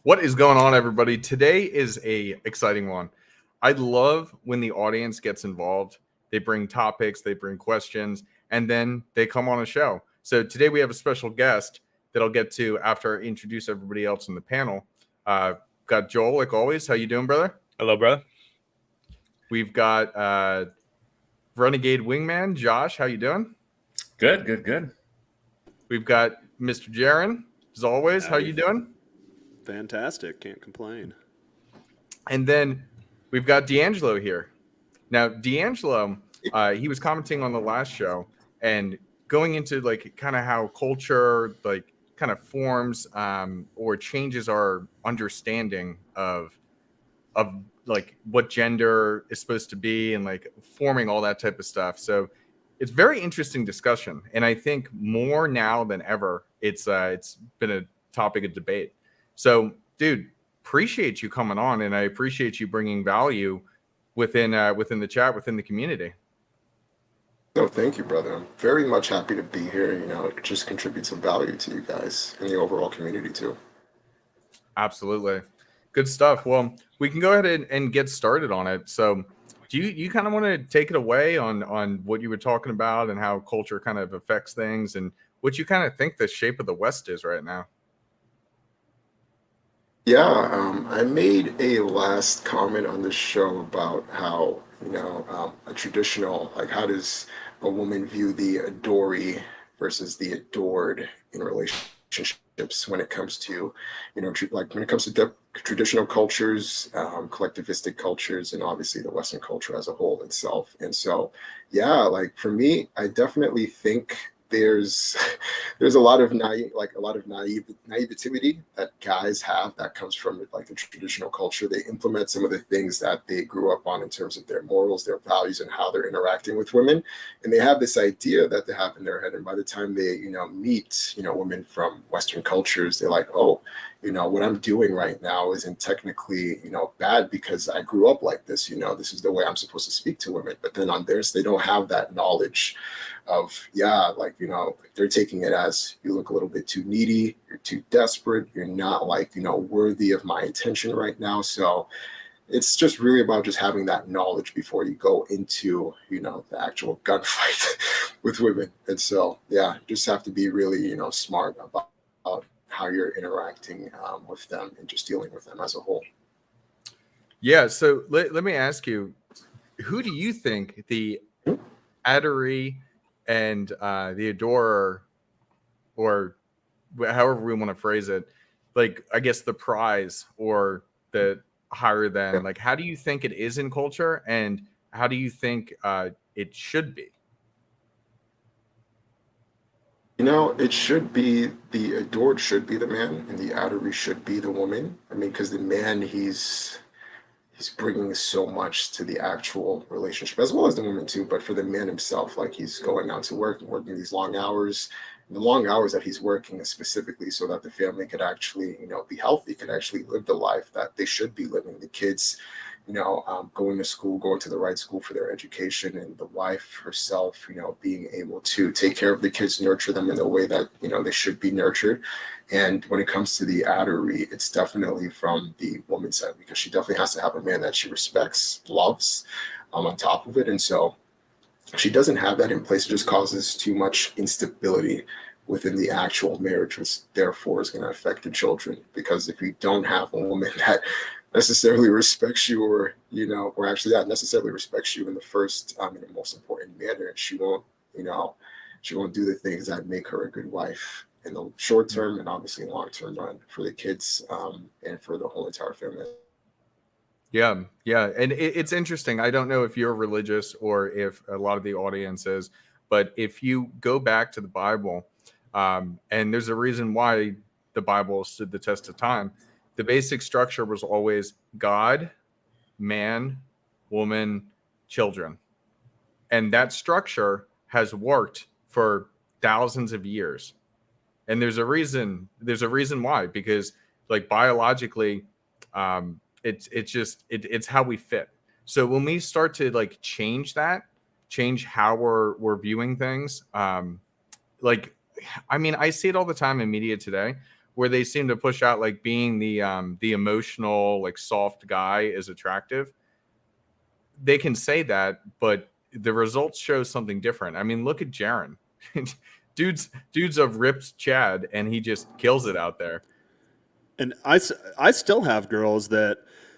What is going on, everybody? Today is a exciting one. I love when the audience gets involved. They bring topics, they bring questions, and then they come on a show. So today we have a special guest that I'll get to after I introduce everybody else in the panel. Got Joel, like always. How you doing, brother? Hello, brother. We've got Renegade Wingman, Josh. How you doing? Good. We've got Mr. Jaron, as always. How Howdy. you doing? Fantastic. Can't complain. And then we've got D'Angelo here. Now, D'Angelo, he was commenting on the last show and going into like kind of how culture like kind of forms or changes our understanding of like what gender is supposed to be and like forming all that type of stuff. So it's very interesting discussion, and I think more now than ever, it's been a topic of debate. So, dude, appreciate you coming on, and I appreciate you bringing value within the chat, within the community. No, thank you, brother. I'm very much happy to be here. It just contributes some value to you guys and the overall community too. Absolutely. Good stuff. Well, we can go ahead and get started on it. So do you kind of want to take it away on what you were talking about and how culture kind of affects things and what you kind of think the shape of the West is right now? Yeah, I made a last comment on the show about how, a traditional, like how does a woman view the adoree versus the adored in relationships when it comes to, when it comes to traditional cultures, collectivistic cultures, and obviously the Western culture as a whole itself. And so, yeah, like for me, I definitely think there's there's a lot of naivety that guys have that comes from like the traditional culture. They implement some of the things that they grew up on in terms of their morals, their values, and how they're interacting with women. And they have this idea that they have in their head. And by the time they, meet, women from Western cultures, they're like, oh, what I'm doing right now isn't technically, bad because I grew up like this, this is the way I'm supposed to speak to women. But then on theirs, they don't have that knowledge of, they're taking it as you look a little bit too needy, you're too desperate, you're not worthy of my attention right now. So it's just really about just having that knowledge before you go into, the actual gunfight with women. And so, yeah, you just have to be really, smart about how you're interacting with them and just dealing with them as a whole. Yeah. So let me ask you, who do you think the adoree and the adorer, or however we want to phrase it, like I guess the prize or the higher than, like how do you think it is in culture, and how do you think it should be? It should be the adored should be the man, and the adoree should be the woman. I mean, because the man, he's bringing so much to the actual relationship, as well as the woman too. But for the man himself, like he's going out to work and working these long hours. The long hours that he's working is specifically so that the family could actually, be healthy, could actually live the life that they should be living. The kids, going to school, going to the right school for their education, and the wife herself, being able to take care of the kids, nurture them in the way that, they should be nurtured. And when it comes to the adoree, it's definitely from the woman's side, because she definitely has to have a man that she respects, loves, on top of it. And so if she doesn't have that in place, it just causes too much instability within the actual marriage, which therefore is going to affect the children. Because if you don't have a woman that necessarily respects you, or or actually that necessarily respects you in the first in the most important manner, she won't do the things that make her a good wife in the short term and obviously long term run for the kids and for the whole entire family. Yeah, and it's interesting. I don't know if you're religious or if a lot of the audience is, but if you go back to the Bible, and there's a reason why the Bible stood the test of time, the basic structure was always God, man, woman, children. And that structure has worked for thousands of years. And there's a reason why, because like biologically, it's how we fit. So when we start to like change how we're viewing things, like, I mean, I see it all the time in media today where they seem to push out like being the emotional, like soft guy is attractive. They can say that, but the results show something different. I mean, look at Jaren. dude's a ripped Chad, and he just kills it out there. And I still have girls that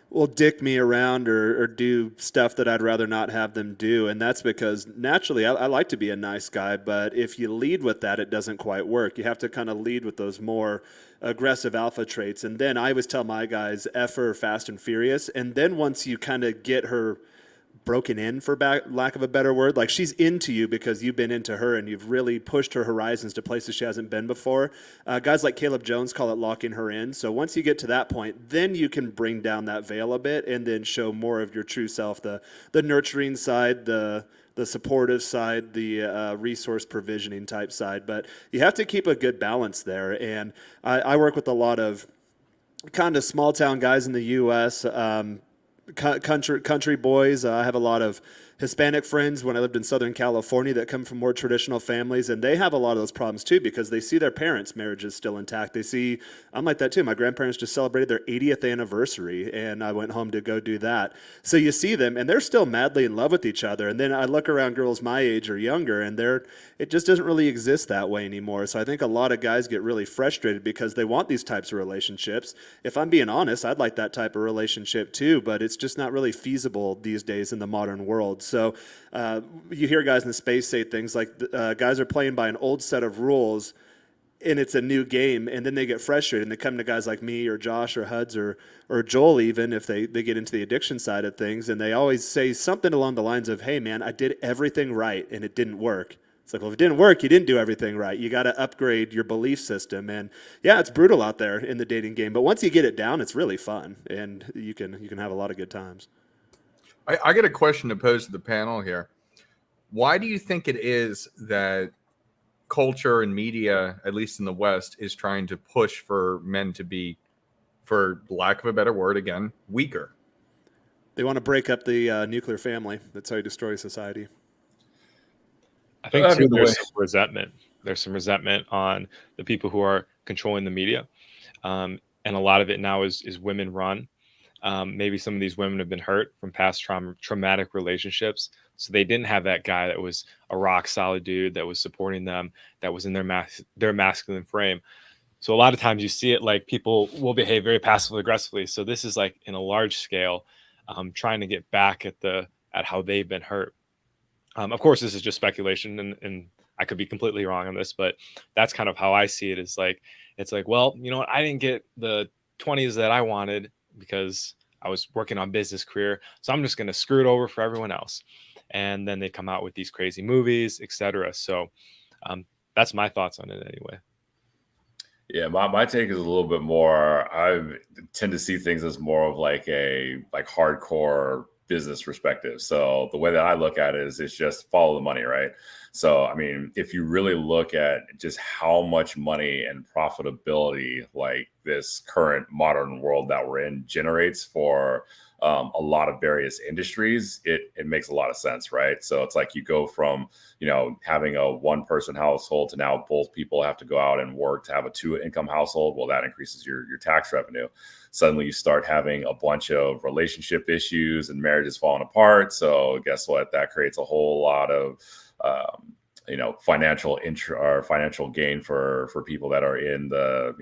will dick me around or do stuff that I'd rather not have them do. And that's because naturally I like to be a nice guy, but if you lead with that, it doesn't quite work. You have to kind of lead with those more aggressive alpha traits. And then I always tell my guys, F her fast and furious. And then once you kind of get her broken in, for lack of a better word, like she's into you because you've been into her and you've really pushed her horizons to places she hasn't been before. Guys like Caleb Jones call it locking her in. So once you get to that point, then you can bring down that veil a bit and then show more of your true self, the nurturing side, the supportive side, the resource provisioning type side. But you have to keep a good balance there. And I work with a lot of kind of small town guys in the U.S., country boys. I have a lot of Hispanic friends when I lived in Southern California that come from more traditional families, and they have a lot of those problems too because they see their parents' marriages still intact. They see, I'm like that too. My grandparents just celebrated their 80th anniversary, and I went home to go do that. So you see them, and they're still madly in love with each other. And then I look around girls my age or younger, and it just doesn't really exist that way anymore. So I think a lot of guys get really frustrated because they want these types of relationships. If I'm being honest, I'd like that type of relationship too, but it's just not really feasible these days in the modern world. So you hear guys in the space say things like guys are playing by an old set of rules and it's a new game, and then they get frustrated and they come to guys like me or Josh or Huds or Joel, even if they get into the addiction side of things, and they always say something along the lines of, hey man, I did everything right and it didn't work. It's like, well, if it didn't work, you didn't do everything right. You got to upgrade your belief system. And yeah, it's brutal out there in the dating game, but once you get it down, it's really fun, and you can have a lot of good times. I got a question to pose to the panel here. Why do you think it is that culture and media, at least in the West, is trying to push for men to be, for lack of a better word, again, weaker? They want to break up the nuclear family. That's how you destroy society. I think too, there's some resentment. There's some resentment on the people who are controlling the media. And a lot of it now is women run. Maybe some of these women have been hurt from past traumatic relationships. So they didn't have that guy that was a rock solid dude that was supporting them, that was in their masculine frame. So a lot of times you see it like people will behave very passively aggressively. So this is like in a large scale, trying to get back at how they've been hurt. Of course, this is just speculation, and I could be completely wrong on this, but that's kind of how I see it. It's like, well, you know what? I didn't get the 20s that I wanted because I was working on business career. So I'm just going to screw it over for everyone else. And then they come out with these crazy movies, etc. So that's my thoughts on it anyway. Yeah, my take is a little bit more, I tend to see things as more of like a hardcore business perspective. So the way that I look at it is it's just follow the money, right? So, I mean, if you really look at just how much money and profitability like this current modern world that we're in generates for a lot of various industries, it makes a lot of sense, right? So it's like you go from, having a one-person household to now both people have to go out and work to have a two-income household. Well, that increases your tax revenue. Suddenly you start having a bunch of relationship issues and marriages falling apart. So guess what? That creates a whole lot of financial gain for people that are in the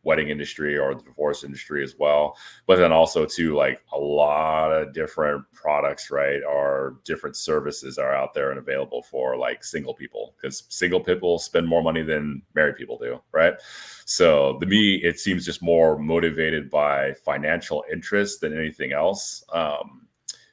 wedding industry or the divorce industry as well. But then also too, like a lot of different products, right, or different services are out there and available for like single people, because single people spend more money than married people do, right? So to me, it seems just more motivated by financial interest than anything else.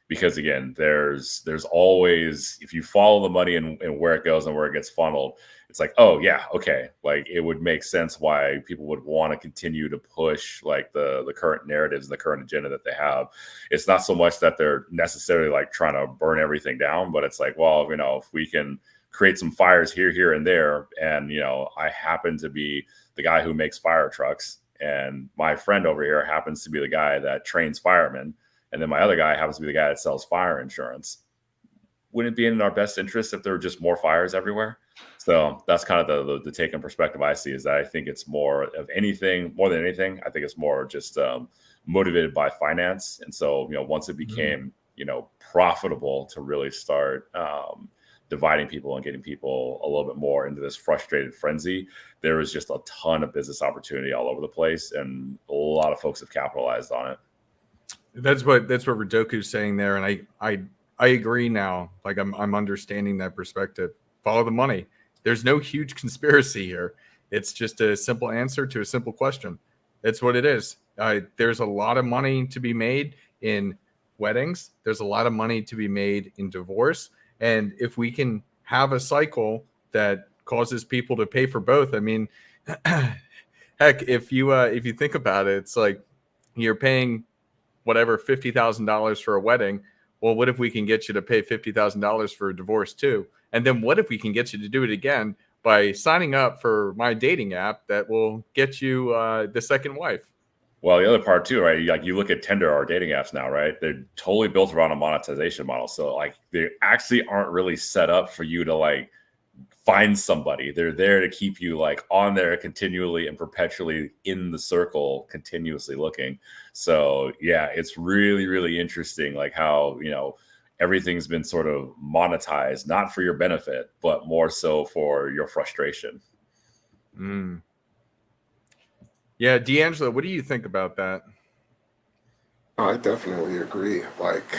Because again, there's always, if you follow the money and where it goes and where it gets funneled, it's like, oh yeah, okay, like it would make sense why people would want to continue to push like the current narratives, the current agenda that they have. It's not so much that they're necessarily like trying to burn everything down, but it's like, well, if we can create some fires here and there, and I happen to be the guy who makes fire trucks, and my friend over here happens to be the guy that trains firemen, and then my other guy happens to be the guy that sells fire insurance. Wouldn't it be in our best interest if there were just more fires everywhere? So that's kind of the take and perspective I see, is that I think it's more than anything, I think it's more just motivated by finance. And so, once it became, profitable to really start dividing people and getting people a little bit more into this frustrated frenzy, there was just a ton of business opportunity all over the place. And a lot of folks have capitalized on it. That's what Ridoku's saying there, and I agree now. Like I'm understanding that perspective. Follow the money. There's no huge conspiracy here. It's just a simple answer to a simple question. That's what it is. There's a lot of money to be made in weddings. There's a lot of money to be made in divorce. And if we can have a cycle that causes people to pay for both, I mean, heck, if you think about it, it's like you're paying whatever $50,000 for a wedding. Well, what if we can get you to pay $50,000 for a divorce too? And then what if we can get you to do it again by signing up for my dating app that will get you the second wife? Well, the other part too, right? Like you look at Tinder or dating apps now, right? They're totally built around a monetization model. So like they actually aren't really set up for you to like find somebody. They're there to keep you like on there continually and perpetually in the circle, continuously looking. So yeah, it's really, really interesting, like how, everything's been sort of monetized, not for your benefit, but more so for your frustration. Yeah, D'Angelo, what do you think about that? I definitely agree. Like,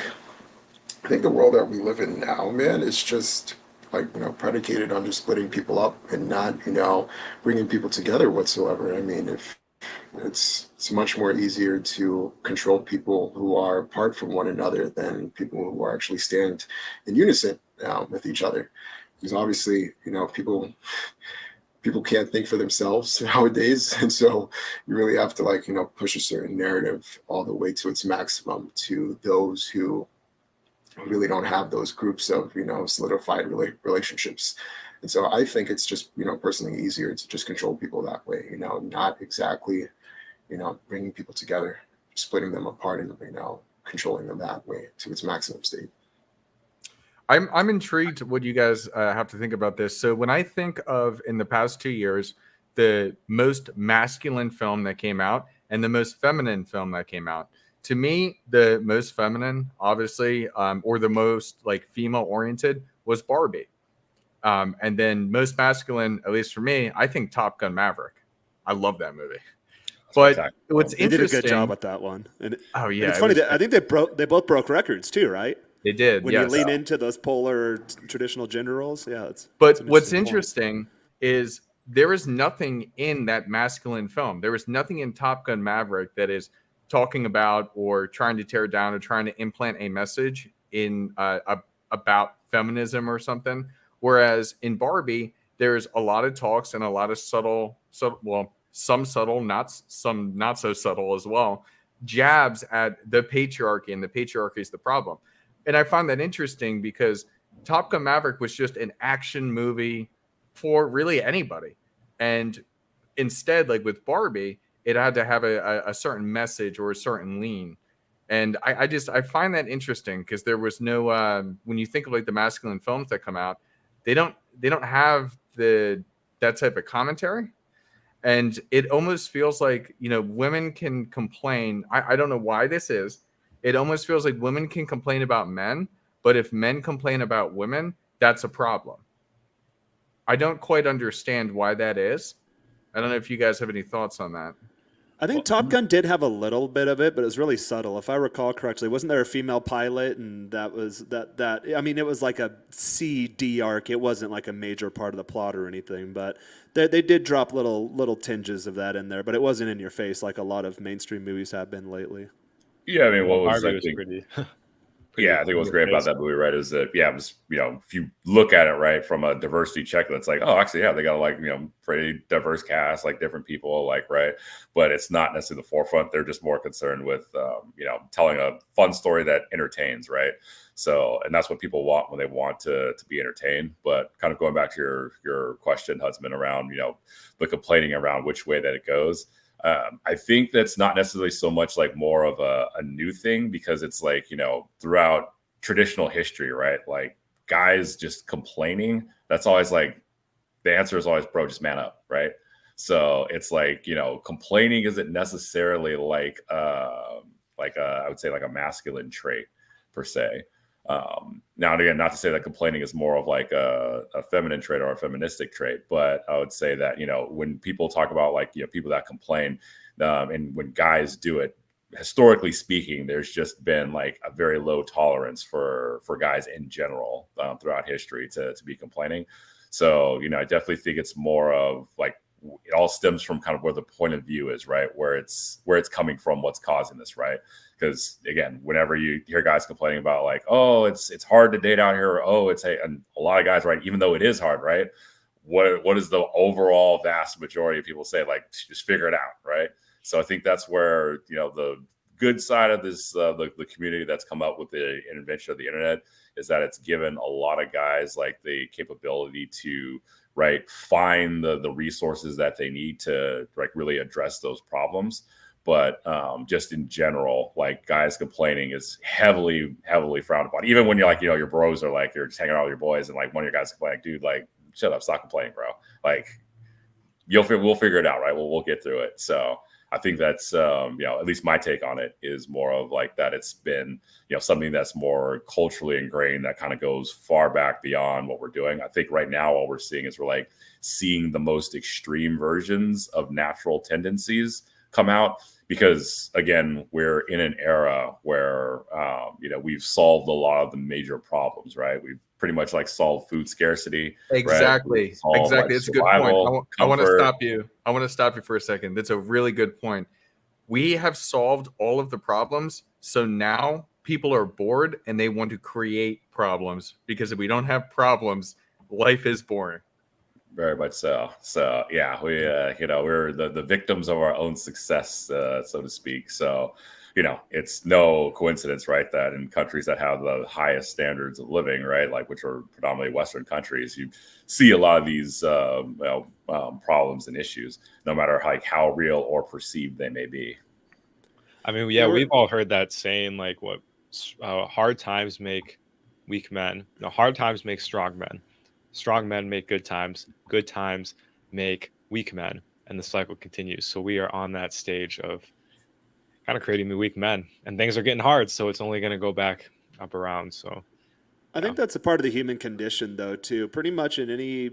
I think the world that we live in now, man, is just like, predicated on just splitting people up and not, bringing people together whatsoever. I mean, if it's much more easier to control people who are apart from one another than people who are actually stand in unison with each other. Because obviously, people can't think for themselves nowadays, and so you really have to push a certain narrative all the way to its maximum to those who really don't have those groups of solidified relationships. And so I think it's just personally easier to just control people that way, not exactly bringing people together, splitting them apart and controlling them that way to its maximum state. I'm intrigued what you guys have to think about this. So when I think of in the past 2 years, the most masculine film that came out and the most feminine film that came out, to me, the most feminine, obviously, or the most like female oriented was Barbie. And then most masculine, at least for me, I think Top Gun Maverick. I love that movie. But what's interesting, they did a good job with that one. And it's funny that I think they both broke records too, right? They did. When you lean into those polar traditional gender roles, yeah. But what's interesting is there is nothing in that masculine film. There is nothing in Top Gun Maverick that is talking about or trying to tear down or trying to implant a message in about feminism or something. Whereas in Barbie, there's a lot of talks and a lot of subtle, some subtle, some not so subtle as well, jabs at the patriarchy, and the patriarchy is the problem. And I find that interesting because Top Gun Maverick was just an action movie for really anybody. And instead, like with Barbie, it had to have a certain message or a certain lean. And I find that interesting because there was no, when you think of like the masculine films that come out, they don't have that type of commentary. And it almost feels like, women can complain. I don't know why this is. It almost feels like women can complain about men, but if men complain about women, that's a problem. I don't quite understand why that is. I don't know if you guys have any thoughts on that. I think Top Gun did have a little bit of it, but it was really subtle. If I recall correctly, wasn't there a female pilot? And that was that. I mean, it was like a C-D arc. It wasn't like a major part of the plot or anything, but they did drop little tinges of that in there. But it wasn't in your face like a lot of mainstream movies have been lately. Yeah, I mean, what was Barbie I think? pretty Yeah, I think what's great about that movie, right, is that it was, if you look at it right from a diversity check, it's like, oh, actually, yeah, they got like pretty diverse cast, like different people, like right, but it's not necessarily the forefront. They're just more concerned with telling a fun story that entertains, right? So, and that's what people want when they want to be entertained. But kind of going back to your question, Husband, around the complaining around which way that it goes. I think that's not necessarily so much like more of a new thing, because it's like, throughout traditional history, right? Like guys just complaining, that's always like the answer is always, bro, just man up, right? So it's like, complaining isn't necessarily like I would say like a masculine trait per se. Now and again, not to say that complaining is more of like a feminine trait or a feministic trait, but I would say that, when people talk about like, people that complain, and when guys do it, historically speaking, there's just been like a very low tolerance for guys in general throughout history to be complaining. So, I definitely think it's more of like, it all stems from kind of where the point of view is, right? Where it's coming from, what's causing this, right? Because again, whenever you hear guys complaining about like, oh, it's hard to date out here, or oh, and a lot of guys, right? Even though it is hard, right? What is the overall vast majority of people say? Like, just figure it out, right? So I think that's where, the good side of this, the community that's come up with the invention of the internet is that it's given a lot of guys like the capability to, right, find the resources that they need to like really address those problems. But just in general, like guys complaining is heavily frowned upon. Even when you're like, your bros are like, you're just hanging out with your boys, and like one of your guys is like, dude, like, shut up, stop complaining, bro. Like, we'll figure it out, right? We'll get through it. So I think that's at least my take on it is more of like that. It's been something that's more culturally ingrained that kind of goes far back beyond what we're doing. I think right now all we're seeing is we're like seeing the most extreme versions of natural tendencies come out, because again, we're in an era where we've solved a lot of the major problems, right? We've pretty much like solved food scarcity. Exactly. Right? Solved, Exactly. like, It's a good point. I want to comfort. stop you. I want to stop you for a second. That's a really good point. We have solved all of the problems. So now people are bored and they want to create problems, because if we don't have problems, life is boring. Very much so. So yeah, we're the victims of our own success, so to speak. So, it's no coincidence, right, that in countries that have the highest standards of living, right, like which are predominantly Western countries, you see a lot of these problems and issues, no matter like how real or perceived they may be. I mean, yeah, we've all heard that saying, like, what hard times make weak men. No, hard times make strong men. Strong men make good times make weak men, and the cycle continues. So we are on that stage of kind of creating the weak men, and things are getting hard, so it's only going to go back up around. So I think that's a part of the human condition, though, too. Pretty much in any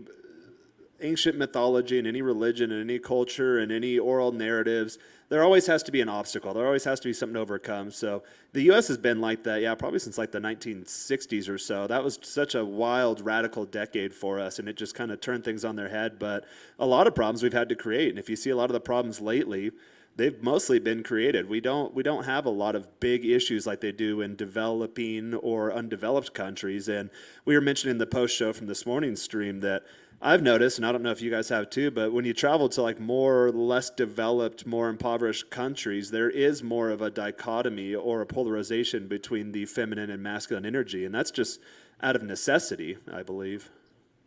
ancient mythology, in any religion, in any culture, in any oral narratives, there always has to be an obstacle. There always has to be something to overcome. So the U.S. has been like that, probably since like the 1960s or so. That was such a wild, radical decade for us, and it just kind of turned things on their head. But a lot of problems we've had to create, and if you see a lot of the problems lately, they've mostly been created. We don't have a lot of big issues like they do in developing or undeveloped countries. And we were mentioning in the post show from this morning's stream that I've noticed, and I don't know if you guys have too, but when you travel to like more or less developed, more impoverished countries, there is more of a dichotomy or a polarization between the feminine and masculine energy. And that's just out of necessity, I believe.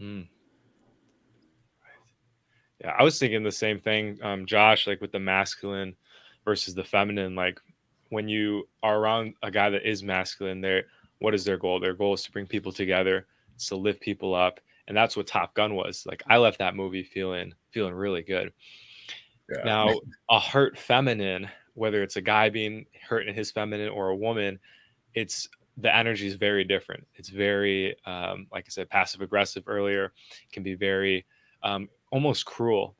Yeah, I was thinking the same thing, Josh, like with the masculine versus the feminine. Like when you are around a guy that is masculine, what is their goal? Their goal is to bring people together, it's to lift people up. And that's what Top Gun was. Like I left that movie feeling really good. Yeah. Now, a hurt feminine, whether it's a guy being hurt in his feminine or a woman, the energy is very different. It's very, like I said, passive aggressive earlier, can be very almost cruel.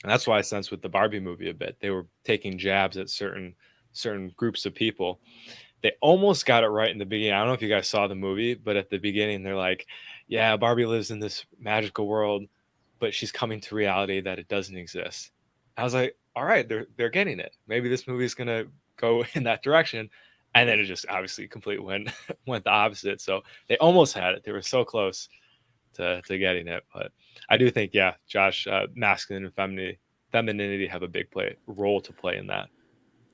And that's why I sense with the Barbie movie a bit. They were taking jabs at certain groups of people. They almost got it right in the beginning. I don't know if you guys saw the movie, but at the beginning, they're like, yeah, Barbie lives in this magical world, but she's coming to reality that it doesn't exist. I was like, all right, they're getting it. Maybe this movie is going to go in that direction. And then it just obviously completely went the opposite. So they almost had it. They were so close to getting it. But I do think, yeah, Josh, masculine and femininity have a big role to play in that.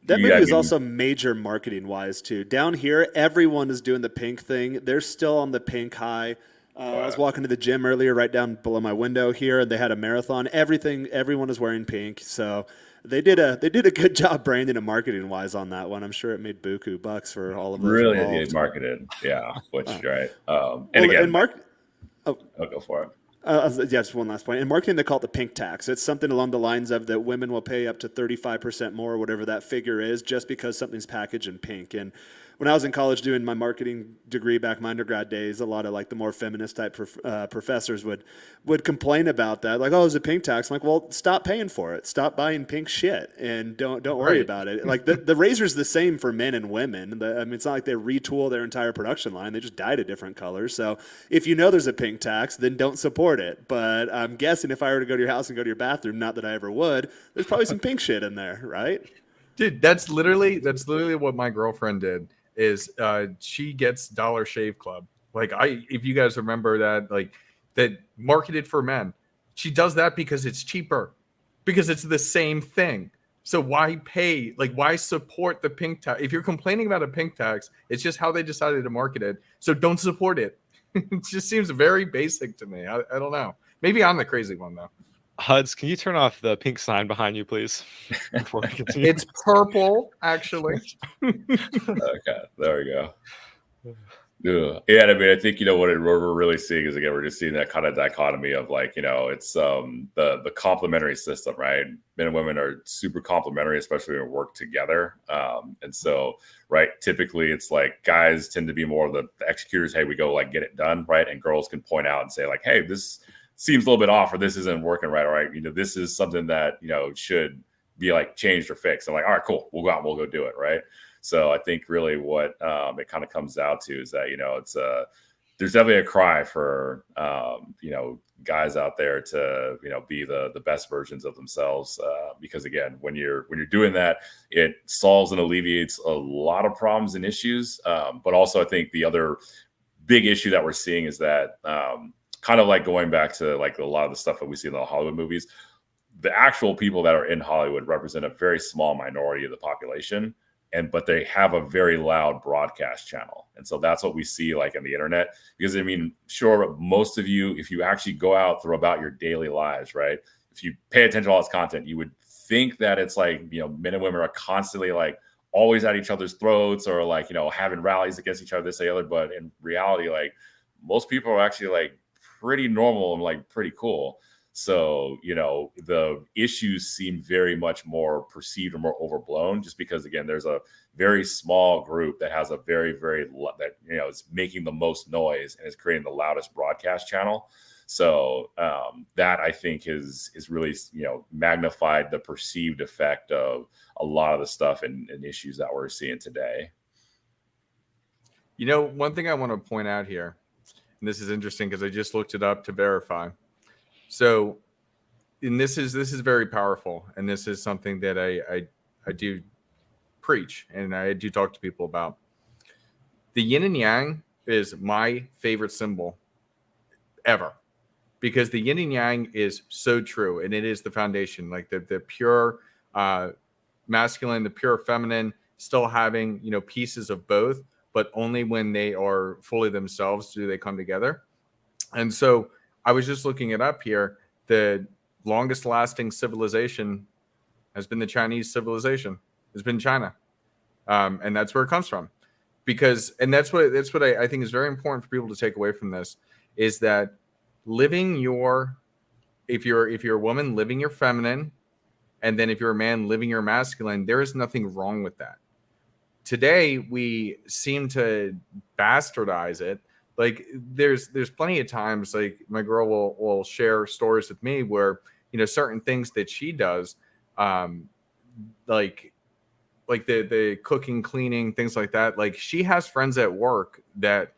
That movie was also major marketing-wise, too. Down here, everyone is doing the pink thing. They're still on the pink high. I was walking to the gym earlier right down below my window here, and they had a marathon. Everyone is wearing pink. So they did a good job branding and marketing-wise on that one. I'm sure it made buku bucks for all of those really involved. marketed, yeah, which, right. Go for it. I'll go for it. Yeah, just one last point. In marketing, they call it the pink tax. It's something along the lines of that women will pay up to 35% more, whatever that figure is, just because something's packaged in pink. And when I was in college doing my marketing degree back in my undergrad days, a lot of like the more feminist type professors would complain about that. Like, oh, it's a pink tax. I'm like, well, stop paying for it. Stop buying pink shit and don't worry about it. Like the razor's the same for men and women. I mean, it's not like they retool their entire production line. They just dyed it different colors. So if you know there's a pink tax, then don't support it. But I'm guessing if I were to go to your house and go to your bathroom, not that I ever would, there's probably some pink shit in there, right? Dude, that's literally what my girlfriend did. Is she gets Dollar Shave Club. Like if you guys remember that, like that marketed for men. She does that because it's cheaper, because it's the same thing. So why pay? Like why support the pink tax? If you're complaining about a pink tax, it's just how they decided to market it. So don't support it. It just seems very basic to me. I don't know. Maybe I'm the crazy one though. Huds, can you turn off the pink sign behind you, please? Before we continue? It's purple, actually. Okay, there we go. Yeah, I mean, I think what we're really seeing is, again, we're just seeing that kind of dichotomy of like, it's the complementary system, right? Men and women are super complementary, especially when we work together. And so, right, typically it's like guys tend to be more of the executors. Hey, we go like get it done, right? And girls can point out and say like, hey, this seems a little bit off, or this isn't working right. All right, this is something that should be like changed or fixed. I'm like, all right, cool, we'll go out and we'll go do it, right? So I think really what it kind of comes out to is that it's there's definitely a cry for guys out there to be the best versions of themselves, because again, when you're doing that, it solves and alleviates a lot of problems and issues. But also I think the other big issue that we're seeing is that kind of like going back to like a lot of the stuff that we see in the Hollywood movies, the actual people that are in Hollywood represent a very small minority of the population. But they have a very loud broadcast channel. And so that's what we see like on the internet, because I mean, sure, most of you, if you actually go out through about your daily lives, right? If you pay attention to all this content, you would think that it's like, men and women are constantly like always at each other's throats, or like, having rallies against each other, this, the other. But in reality, like most people are actually like pretty normal and like pretty cool. So, the issues seem very much more perceived or more overblown, just because, again, there's a very small group that has a very, very, that, is making the most noise and is creating the loudest broadcast channel. So that I think is really, magnified the perceived effect of a lot of the stuff and issues that we're seeing today. One thing I want to point out here, and this is interesting because I just looked it up to verify. So, and this is very powerful, and this is something that I do preach and I do talk to people about. The yin and yang is my favorite symbol ever, because the yin and yang is so true, and it is the foundation, like the pure masculine, the pure feminine, still having pieces of both, but only when they are fully themselves do they come together. And so I was just looking it up here. The longest lasting civilization has been the Chinese civilization. It's been China. And that's where it comes from. And that's what I think is very important for people to take away from this, is that if you're a woman, living your feminine, and then if you're a man, living your masculine, there is nothing wrong with that. Today, we seem to bastardize it. Like there's plenty of times, like my girl will share stories with me where certain things that she does, like the cooking, cleaning, things like that. Like she has friends at work that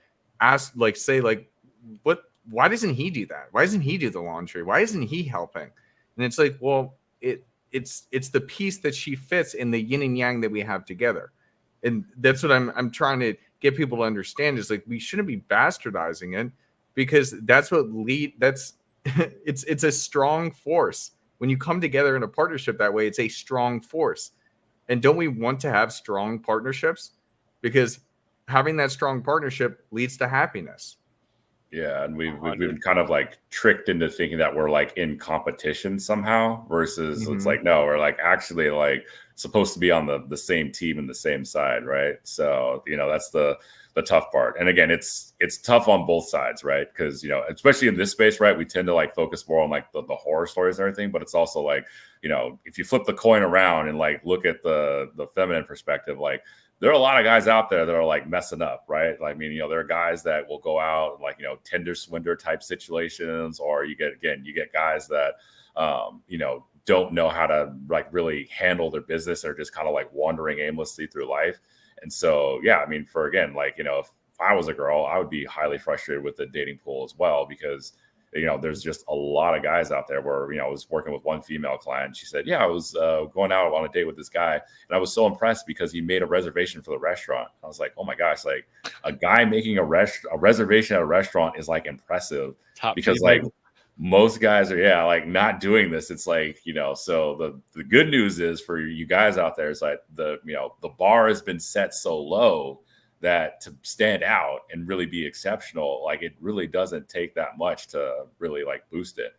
say why doesn't he do that? Why doesn't he do the laundry? Why isn't he helping? And it's like, well, it's the piece that she fits in the yin and yang that we have together. And that's what I'm trying to get people to understand, is like we shouldn't be bastardizing it, because that's what it's a strong force. When you come together in a partnership that way, it's a strong force. And don't we want to have strong partnerships? Because having that strong partnership leads to happiness. Yeah, and we've been kind of like tricked into thinking that we're like in competition somehow, versus it's like, no, we're like actually like supposed to be on the same team and the same side, right? So that's the tough part. And again, it's tough on both sides, right? Because, you know, especially in this space, right, we tend to like focus more on like the horror stories and everything, but it's also like, you know, if you flip the coin around and like look at the feminine perspective, like there are a lot of guys out there that are like messing up, right? Like, I mean, you know, there are guys that will go out and like, you know, Tinder swindler type situations, or you get guys that, you know, don't know how to like really handle their business or just kind of like wandering aimlessly through life. And so, yeah, I mean, for again, like, you know, if I was a girl, I would be highly frustrated with the dating pool as well, because, you know, there's just a lot of guys out there where, you know, I was working with one female client. She said, yeah, I was going out on a date with this guy, and I was so impressed because he made a reservation for the restaurant. I was like, oh my gosh, like a guy making a reservation at a restaurant is like impressive. Top because female. Like most guys are, like not doing this. It's like, you know, so the good news is for you guys out there is like the bar has been set so low that to stand out and really be exceptional, like it really doesn't take that much to really like boost it.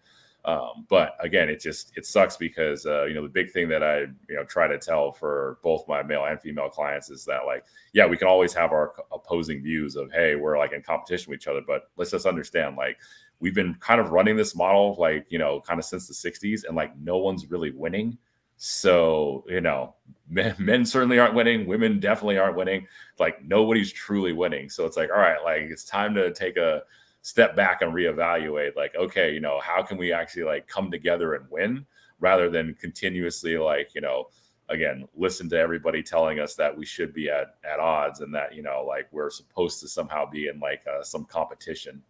But again, it sucks because, you know, the big thing that I, you know, try to tell for both my male and female clients is that like, yeah, we can always have our opposing views of, hey, we're like in competition with each other, but let's just understand, like, we've been kind of running this model, like, you know, kind of since the 60s, and like no one's really winning. So, you know, men certainly aren't winning. Women definitely aren't winning. Like nobody's truly winning. So it's like, all right, like it's time to take a step back and reevaluate. Like, okay, you know, how can we actually like come together and win rather than continuously like, you know, again, listen to everybody telling us that we should be at odds and that, you know, like we're supposed to somehow be in like some competition.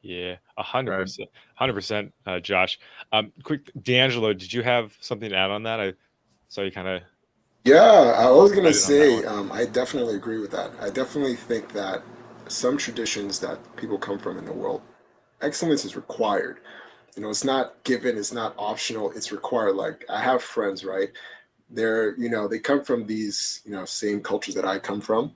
Yeah, 100%, 100%, Josh. Quick, D'Angelo, did you have something to add on that? I saw you kind of. Yeah, I was gonna say, I definitely agree with that. I definitely think that some traditions that people come from in the world, excellence is required. You know, it's not given, it's not optional, it's required. Like I have friends, right? They're, you know, they come from these, you know, same cultures that I come from.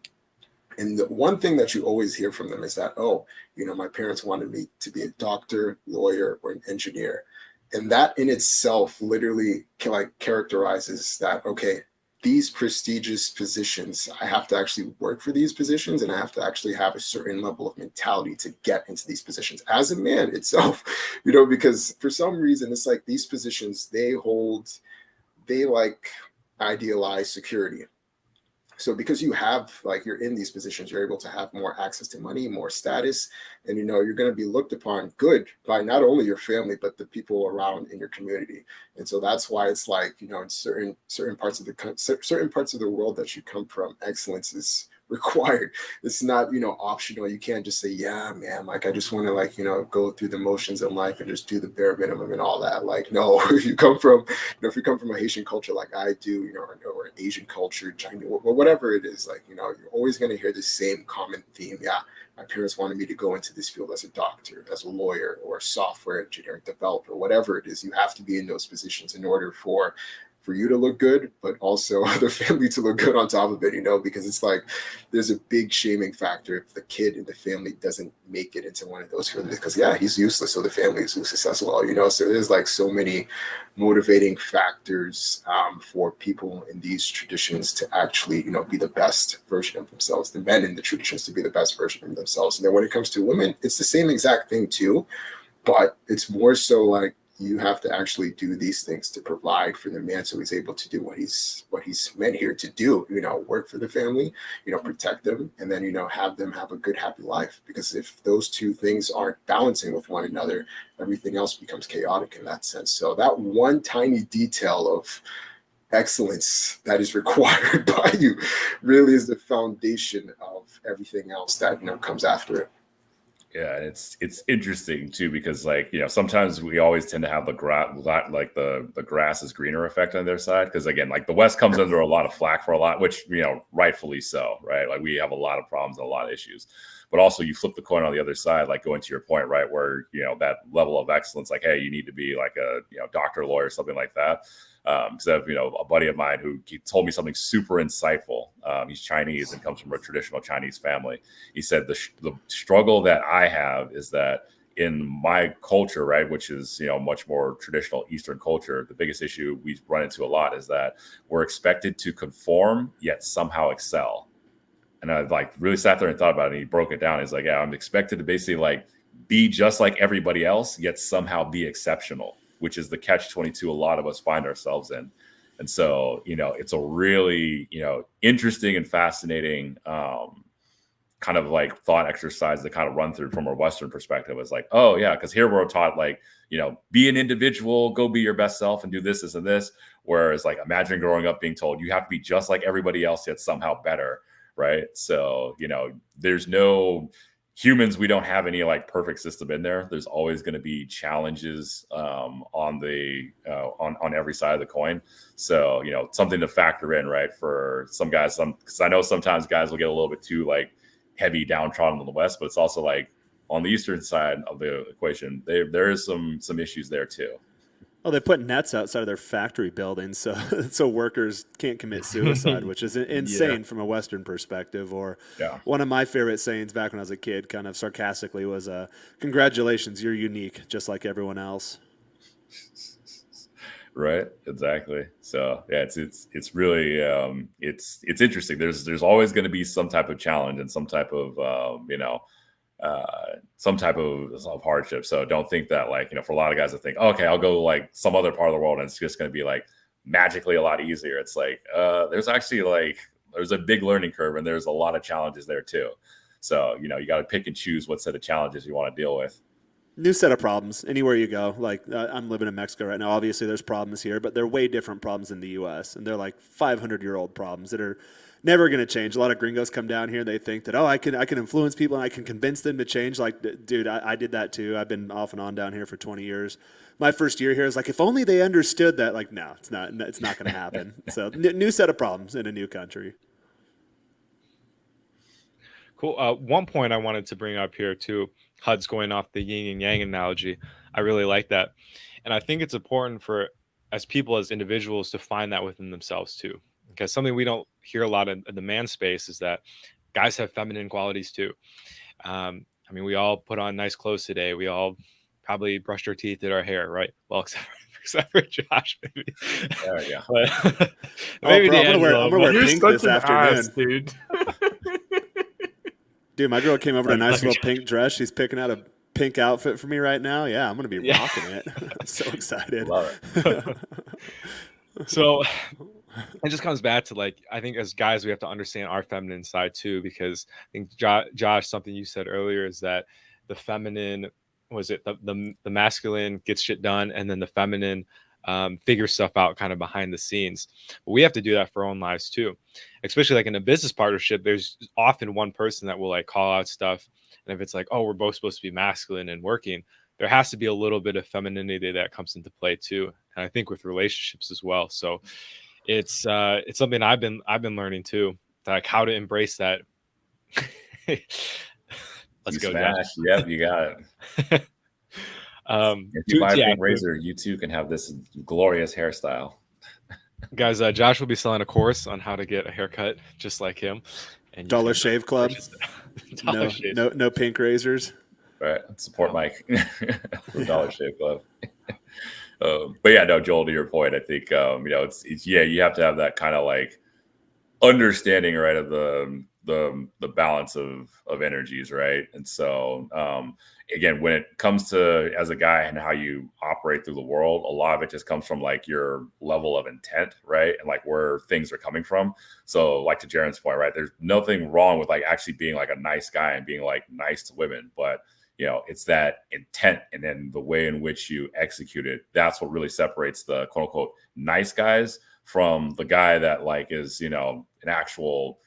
And the one thing that you always hear from them is that, oh, you know, my parents wanted me to be a doctor, lawyer, or an engineer. And that in itself literally like characterizes that, okay, these prestigious positions, I have to actually work for these positions, and I have to actually have a certain level of mentality to get into these positions as a man itself, you know, because for some reason it's like these positions, they like idealize security. So because you have like you're in these positions, you're able to have more access to money, more status, and you know you're going to be looked upon good by not only your family but the people around in your community. And so that's why it's like, you know, in certain parts of the world that you come from, excellence is required. It's not, you know, optional. You can't just say, yeah, man, like I just want to like, you know, go through the motions in life and just do the bare minimum and all that. Like, no, if you come from a Haitian culture like I do, you know, or an Asian culture, Chinese, or whatever it is, like, you know, you're always going to hear the same common theme. Yeah, my parents wanted me to go into this field as a doctor, as a lawyer, or a software engineer, developer, whatever it is. You have to be in those positions in order for you to look good, but also the family to look good on top of it, you know, because it's like there's a big shaming factor if the kid in the family doesn't make it into one of those fields, because yeah, he's useless, so the family is useless as well, you know. So there's like so many motivating factors for people in these traditions to actually, you know, be the best version of themselves, the men in the traditions to be the best version of themselves. And then when it comes to women, it's the same exact thing too, but it's more so like you have to actually do these things to provide for the man so he's able to do what he's meant here to do, you know, work for the family, you know, protect them, and then, you know, have them have a good, happy life. Because if those two things aren't balancing with one another, everything else becomes chaotic in that sense. So that one tiny detail of excellence that is required by you really is the foundation of everything else that, you know, comes after it. Yeah, it's interesting too, because like, you know, sometimes we always tend to have the grass is greener effect on their side, because again, like the West comes under a lot of flack for a lot, which, you know, rightfully so, right? Like we have a lot of problems and a lot of issues, but also you flip the coin on the other side, like going to your point, right, where, you know, that level of excellence, like, hey, you need to be like a, you know, doctor, lawyer, something like that. Because I have, you know, a buddy of mine who told me something super insightful. He's Chinese and comes from a traditional Chinese family. He said the struggle that I have is that in my culture, right, which is, you know, much more traditional Eastern culture, the biggest issue we run into a lot is that we're expected to conform yet somehow excel. And I like really sat there and thought about it. And he broke it down. He's like, yeah, I'm expected to basically like be just like everybody else, yet somehow be exceptional, which is the catch-22 a lot of us find ourselves in. And so, you know, it's a really, you know, interesting and fascinating kind of like thought exercise to kind of run through from a Western perspective. Is like, oh yeah, because here we're taught like, you know, be an individual, go be your best self and do this, this, and this. Whereas like imagine growing up being told you have to be just like everybody else, yet somehow better. Right. So, you know, there's no humans, we don't have any like perfect system in there. There's always going to be challenges on the on every side of the coin. So, you know, something to factor in, right? For some guys, because I know sometimes guys will get a little bit too like heavy downtrodden on the West, but it's also like on the Eastern side of the equation, there is some issues there too. Oh, they put nets outside of their factory buildings so workers can't commit suicide, which is insane from a Western perspective. Or one of my favorite sayings back when I was a kid, kind of sarcastically, was "Congratulations, you're unique, just like everyone else." Right, exactly. So yeah, it's really it's interesting. There's always going to be some type of challenge and some type of you know. Some type of hardship. So don't think that like, you know, for a lot of guys that think, oh, okay, I'll go like some other part of the world and it's just going to be like magically a lot easier. It's like, there's actually like, there's a big learning curve and there's a lot of challenges there too. So, you know, you got to pick and choose what set of challenges you want to deal with. New set of problems anywhere you go. Like I'm living in Mexico right now. Obviously there's problems here, but they're way different problems in the US, and they're like 500-year-old problems that are never going to change. A lot of gringos come down here and they think that, oh, I can influence people and I can convince them to change. Like, dude, I did that too. I've been off and on down here for 20 years. My first year here is like, if only they understood that. Like, no, it's not going to happen. So new set of problems in a new country. Cool. One point I wanted to bring up here too, HUD's going off the yin and yang analogy. I really like that. And I think it's important for as people, as individuals, to find that within themselves too. Because something we don't hear a lot in the man space is that guys have feminine qualities too. I mean, we all put on nice clothes today. We all probably brushed our teeth, did our hair, right? Well, except for Josh, maybe. There we go. But, maybe bro, I'm gonna wear pink this afternoon. Ass, dude. Dude, my girl came over in a nice little pink dress. She's picking out a pink outfit for me right now. Yeah, I'm gonna be rocking it. I'm so excited. Love it. So it just comes back to like, I think as guys, we have to understand our feminine side too, because I think Josh, something you said earlier is that the feminine, was it the masculine gets shit done, and then the feminine figures stuff out kind of behind the scenes. But we have to do that for our own lives too, especially like in a business partnership. There's often one person that will like call out stuff, and if it's like, oh, we're both supposed to be masculine and working, there has to be a little bit of femininity that comes into play too, and I think with relationships as well. So it's something I've been learning too, like how to embrace that. Let's go, Josh. Yep, you got it. If you buy a pink razor, you too can have this glorious hairstyle. Guys, Josh will be selling a course on how to get a haircut just like him. And Dollar Shave Club. No pink razors. Right, support Mike from Dollar Shave Club. But yeah, no, Joel, to your point, I think you know, it's you have to have that kind of like understanding, right, of the balance of energies, right? And so again, when it comes to as a guy and how you operate through the world, a lot of it just comes from like your level of intent, right? And like where things are coming from. So like to Jaren's point, right, there's nothing wrong with like actually being like a nice guy and being like nice to women, but you know, it's that intent and then the way in which you execute it. That's what really separates the quote unquote nice guys from the guy that like is, you know, an actual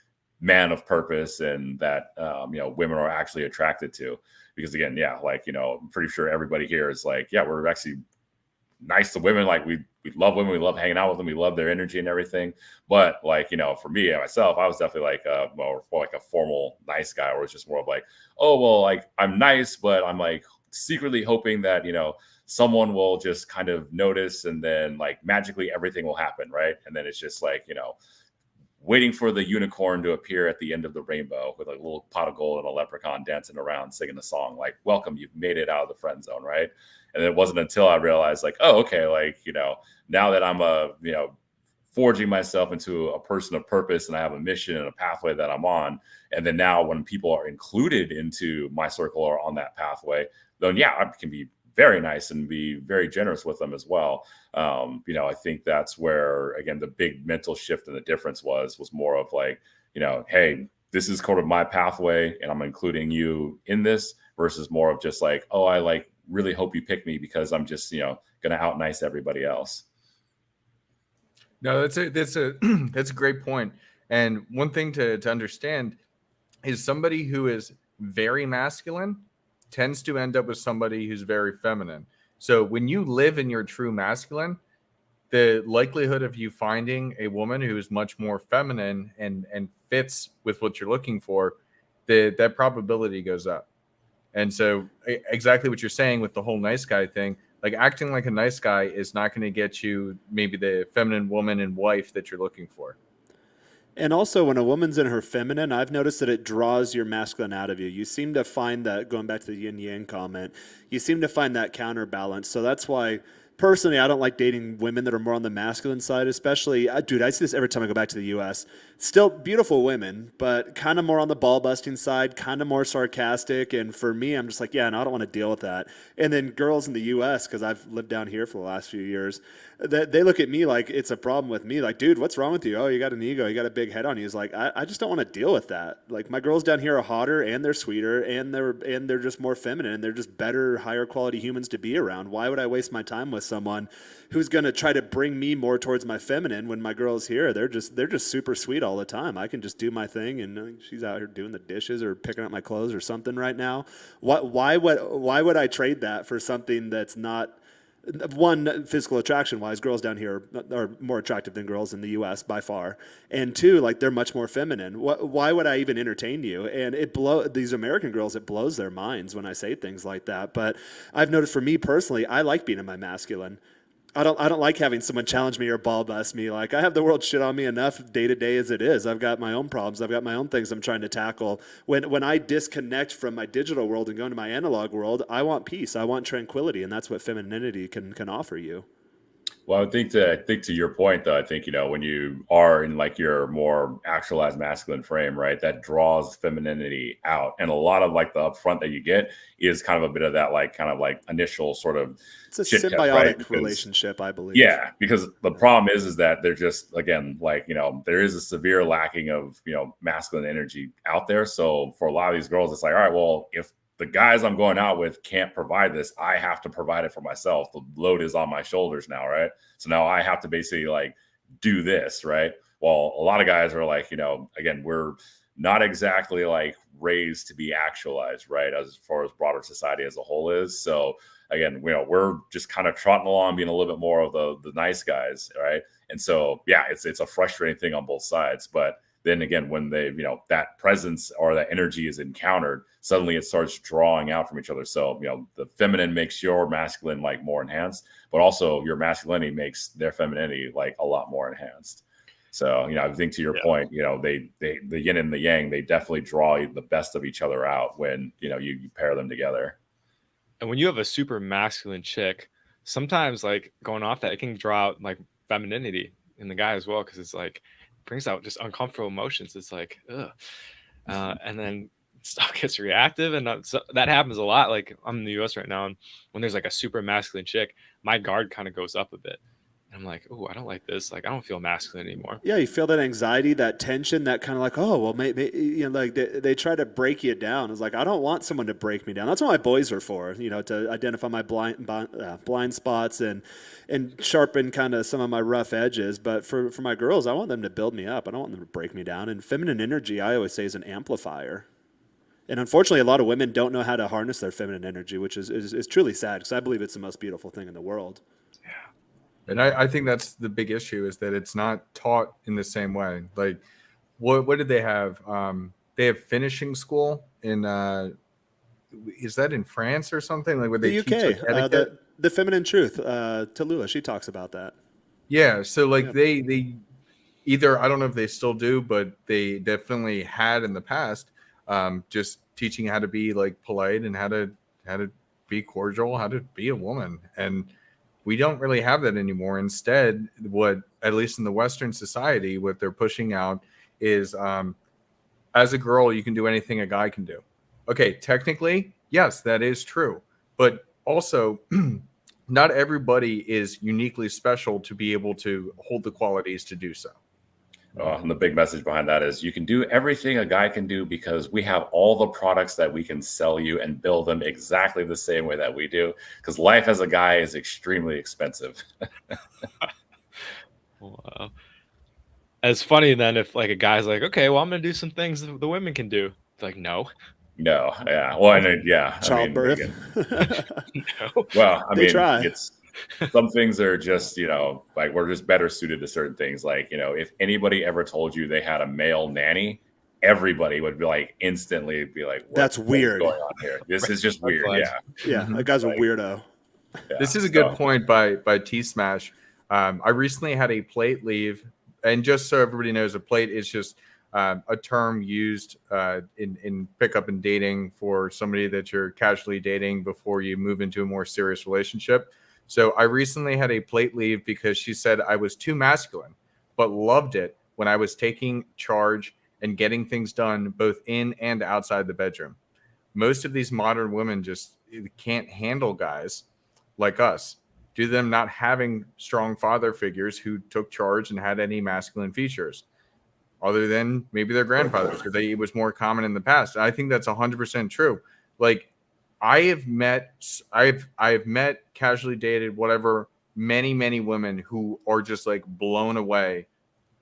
man of purpose and that, you know, women are actually attracted to. Because again, yeah, like, you know, I'm pretty sure everybody here is like, yeah, we're actually nice to women. Like we love women. We love hanging out with them. We love their energy and everything. But like, you know, for me and myself, I was definitely like, more like a formal nice guy, or it's just more of like, oh, well, like I'm nice, but I'm like secretly hoping that, you know, someone will just kind of notice and then like magically everything will happen. Right. And then it's just like, you know, waiting for the unicorn to appear at the end of the rainbow with a little pot of gold and a leprechaun dancing around, singing the song like, welcome, you've made it out of the friend zone. Right. And it wasn't until I realized like, oh, okay, like, you know, now that I'm a, you know, forging myself into a person of purpose, and I have a mission and a pathway that I'm on. And then now when people are included into my circle or on that pathway, then yeah, I can be very nice and be very generous with them as well. I think that's where, again, the big mental shift and the difference was more of like, hey, this is kind of my pathway and I'm including you in this, versus more of just like, oh, I like really hope you pick me because I'm just, going to out nice everybody else. No, that's a great point. And one thing to understand is somebody who is very masculine tends to end up with somebody who's very feminine. So when you live in your true masculine, the likelihood of you finding a woman who is much more feminine and fits with what you're looking for, that probability goes up. And so exactly what you're saying with the whole nice guy thing, like acting like a nice guy is not going to get you maybe the feminine woman and wife that you're looking for. And also, when a woman's in her feminine, I've noticed that it draws your masculine out of you. You seem to find that, going back to the yin yang comment, you seem to find that counterbalance. So that's why, personally, I don't like dating women that are more on the masculine side, especially, dude, I see this every time I go back to the US. Still beautiful women, but kind of more on the ball busting side, kind of more sarcastic. And for me, I'm just like, yeah, no, I don't want to deal with that. And then girls in the US, because I've lived down here for the last few years, they look at me like it's a problem with me. Like, dude, what's wrong with you? Oh, you got an ego. You got a big head on you. It's like, I just don't want to deal with that. Like, my girls down here are hotter and they're sweeter and they're just more feminine and they're just better, higher quality humans to be around. Why would I waste my time with someone who's going to try to bring me more towards my feminine when my girls here, they're just super sweet all the time. I can just do my thing and she's out here doing the dishes or picking up my clothes or something right now. Why would I trade that for something that's not, one, physical attraction wise, girls down here are more attractive than girls in the US by far. And two, like, they're much more feminine. Why would I even entertain you? And these American girls, it blows their minds when I say things like that. But I've noticed, for me personally, I like being in my masculine. I don't like having someone challenge me or ball bust me. Like, I have the world shit on me enough day to day as it is. I've got my own problems. I've got my own things I'm trying to tackle. When I disconnect from my digital world and go into my analog world, I want peace. I want tranquility, and that's what femininity can offer you. Well, I think to your point, though, I think, when you are in like your more actualized masculine frame, right, that draws femininity out. And a lot of like the upfront that you get is kind of a bit of that, like, kind of like initial sort of, it's a symbiotic symbiotic right? relationship, I believe. Yeah, because the problem is that they're just, again, like, there is a severe lacking of, masculine energy out there. So for a lot of these girls, it's like, all right, well, if the guys I'm going out with can't provide this, I have to provide it for myself. The load is on my shoulders now, right? So now I have to basically like do this, right? Well, a lot of guys are like, again, we're not exactly like raised to be actualized, right? As far as broader society as a whole is. So again, we're just kind of trotting along, being a little bit more of the nice guys, right? And so, yeah, it's a frustrating thing on both sides. But then again, when they, that presence or that energy is encountered, suddenly it starts drawing out from each other. So, the feminine makes your masculine like more enhanced, but also your masculinity makes their femininity like a lot more enhanced. So, I think to your point, the yin and the yang, they definitely draw the best of each other out when, you pair them together. And when you have a super masculine chick, sometimes like going off that, it can draw out like femininity in the guy as well, because it's like brings out just uncomfortable emotions. It's like, ugh. And then stuff gets reactive, and so that happens a lot. Like, I'm in the US right now, and when there's like a super masculine chick, my guard kind of goes up a bit. And I'm like, oh, I don't like this. Like, I don't feel masculine anymore. Yeah, you feel that anxiety, that tension, that kind of like, oh, well, maybe, like they try to break you down. It's like, I don't want someone to break me down. That's what my boys are for, to identify my blind spots and sharpen kind of some of my rough edges. But for my girls, I want them to build me up. I don't want them to break me down. And feminine energy, I always say, is an amplifier. And unfortunately, a lot of women don't know how to harness their feminine energy, which is truly sad, because I believe it's the most beautiful thing in the world. And I think that's the big issue, is that it's not taught in the same way. Like, what did they have? They have finishing school in, is that in France or something? Like, where they the UK, teach like the feminine truth. Tallulah, she talks about that. Yeah, so like they either, I don't know if they still do, but they definitely had in the past, just teaching how to be like polite and how to be cordial, how to be a woman. And we don't really have that anymore. Instead, what, at least in the Western society, what they're pushing out is, as a girl, you can do anything a guy can do. Okay, technically, yes, that is true. But also, not everybody is uniquely special to be able to hold the qualities to do so. And the big message behind that is you can do everything a guy can do because we have all the products that we can sell you and build them exactly the same way that we do. Because life as a guy is extremely expensive. Wow. It's funny then if like a guy's like, okay, well, I'm gonna do some things the women can do. It's like, no. No, yeah. Well, and yeah. Childbirth. No. Well, I They mean, try. it's some things are just, like we're just better suited to certain things. Like, if anybody ever told you they had a male nanny, everybody would be like instantly be like, That's weird. What's going on here? This is just weird. flags. Yeah. Yeah, that guy's a Like- weirdo. Yeah. This is a good point by T Smash. I recently had a plate leave, and just so everybody knows, a plate is just a term used in pickup and dating for somebody that you're casually dating before you move into a more serious relationship. So I recently had a plate leave because she said I was too masculine, but loved it when I was taking charge and getting things done both in and outside the bedroom. Most of these modern women just can't handle guys like us, due to them not having strong father figures who took charge and had any masculine features, other than maybe their grandfathers, because it was more common in the past. I think that's 100% true. Like, I've met casually dated, whatever, many women who are just like blown away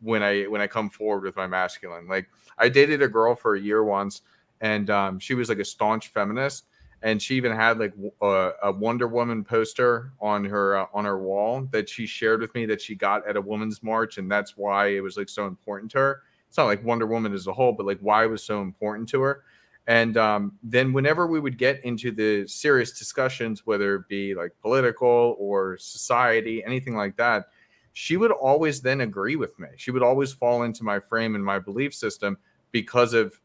when I come forward with my masculine. Like, I dated a girl for a year once, and she was like a staunch feminist, and she even had like a Wonder Woman poster on her wall that she shared with me that she got at a women's march, and that's why it was like so important to her. It's not like Wonder Woman as a whole, but like why it was so important to her. And then whenever we would get into the serious discussions, whether it be like political or society, anything like that, she would always then agree with me. She would always fall into my frame and my belief system because of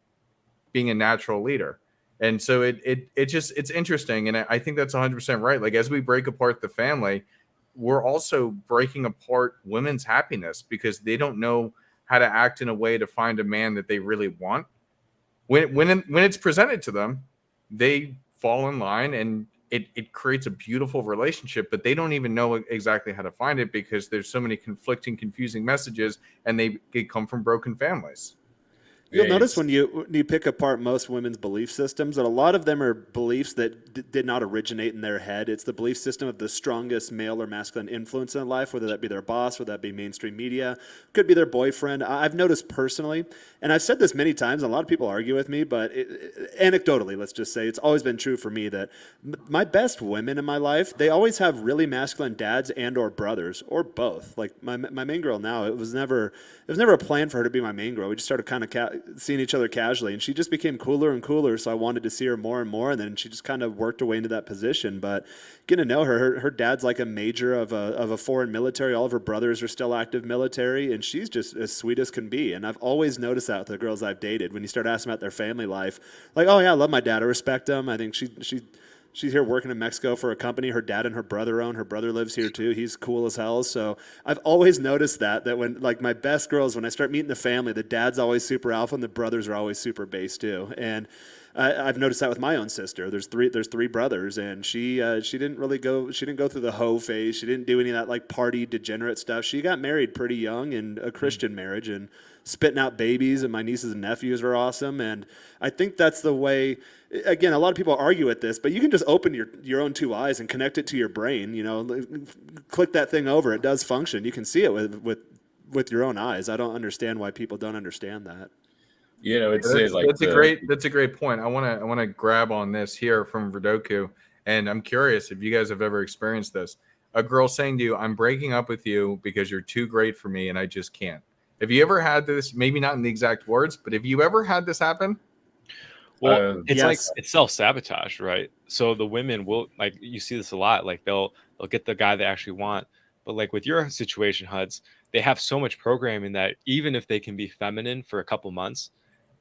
being a natural leader. And so it's interesting. And I think that's 100% right. Like, as we break apart the family, we're also breaking apart women's happiness because they don't know how to act in a way to find a man that they really want. When it's presented to them, they fall in line, and it creates a beautiful relationship, but they don't even know exactly how to find it because there's so many conflicting, confusing messages, and they come from broken families. You'll notice when you pick apart most women's belief systems that a lot of them are beliefs that did not originate in their head. It's the belief system of the strongest male or masculine influence in their life, whether that be their boss, whether that be mainstream media, could be their boyfriend. I've noticed personally, and I've said this many times, and a lot of people argue with me, but anecdotally, let's just say, it's always been true for me that my best women in my life, they always have really masculine dads and or brothers, or both. Like my main girl now, it was never a plan for her to be my main girl. We just started kind of seeing each other casually, and she just became cooler and cooler, so I wanted to see her more and more, and then she just kind of worked her way into that position. But getting to know her dad's like a major of a foreign military. All of her brothers are still active military, and she's just as sweet as can be. And I've always noticed that with the girls I've dated. When you start asking about their family life, like, oh yeah, I love my dad, I respect him. I think she's here working in Mexico for a company her dad and her brother own. Her brother lives here too. He's cool as hell. So I've always noticed that when like my best girls, when I start meeting the family, the dad's always super alpha and the brothers are always super base too. And I've noticed that with my own sister. There's three brothers, and she didn't go through the hoe phase. She didn't do any of that like party degenerate stuff. She got married pretty young in a Christian marriage and spitting out babies, and my nieces and nephews were awesome. And I think that's the way. Again, a lot of people argue at this, but you can just open your own two eyes and connect it to your brain. Click that thing over; it does function. You can see it with your own eyes. I don't understand why people don't understand that. That's a great point. I want to grab on this here from Verdoku, and I'm curious if you guys have ever experienced this. A girl saying to you, "I'm breaking up with you because you're too great for me, and I just can't." Have you ever had this? Maybe not in the exact words, but have you ever had this happen? Well, it's yes. like it's self-sabotage, right? So the women will, like, you see this a lot, like they'll get the guy they actually want. But like with your situation, Huds, they have so much programming that even if they can be feminine for a couple months,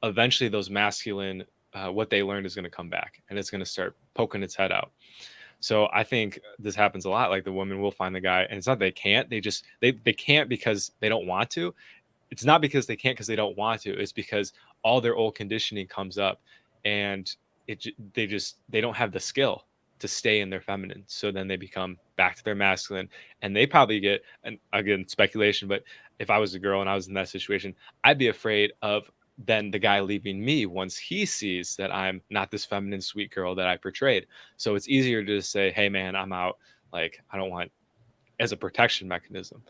eventually those masculine, what they learned is going to come back and it's going to start poking its head out. So I think this happens a lot. Like the woman will find the guy, and it's not they can't. They can't because they don't want to. It's not because they can't because they don't want to. It's because all their old conditioning comes up, and they don't have the skill to stay in their feminine. So then they become back to their masculine, and they probably get, and again, speculation, but if I was a girl and I was in that situation, I'd be afraid of then the guy leaving me once he sees that I'm not this feminine sweet girl that I portrayed. So it's easier to just say, hey man, I'm out. Like, I don't want, as a protection mechanism.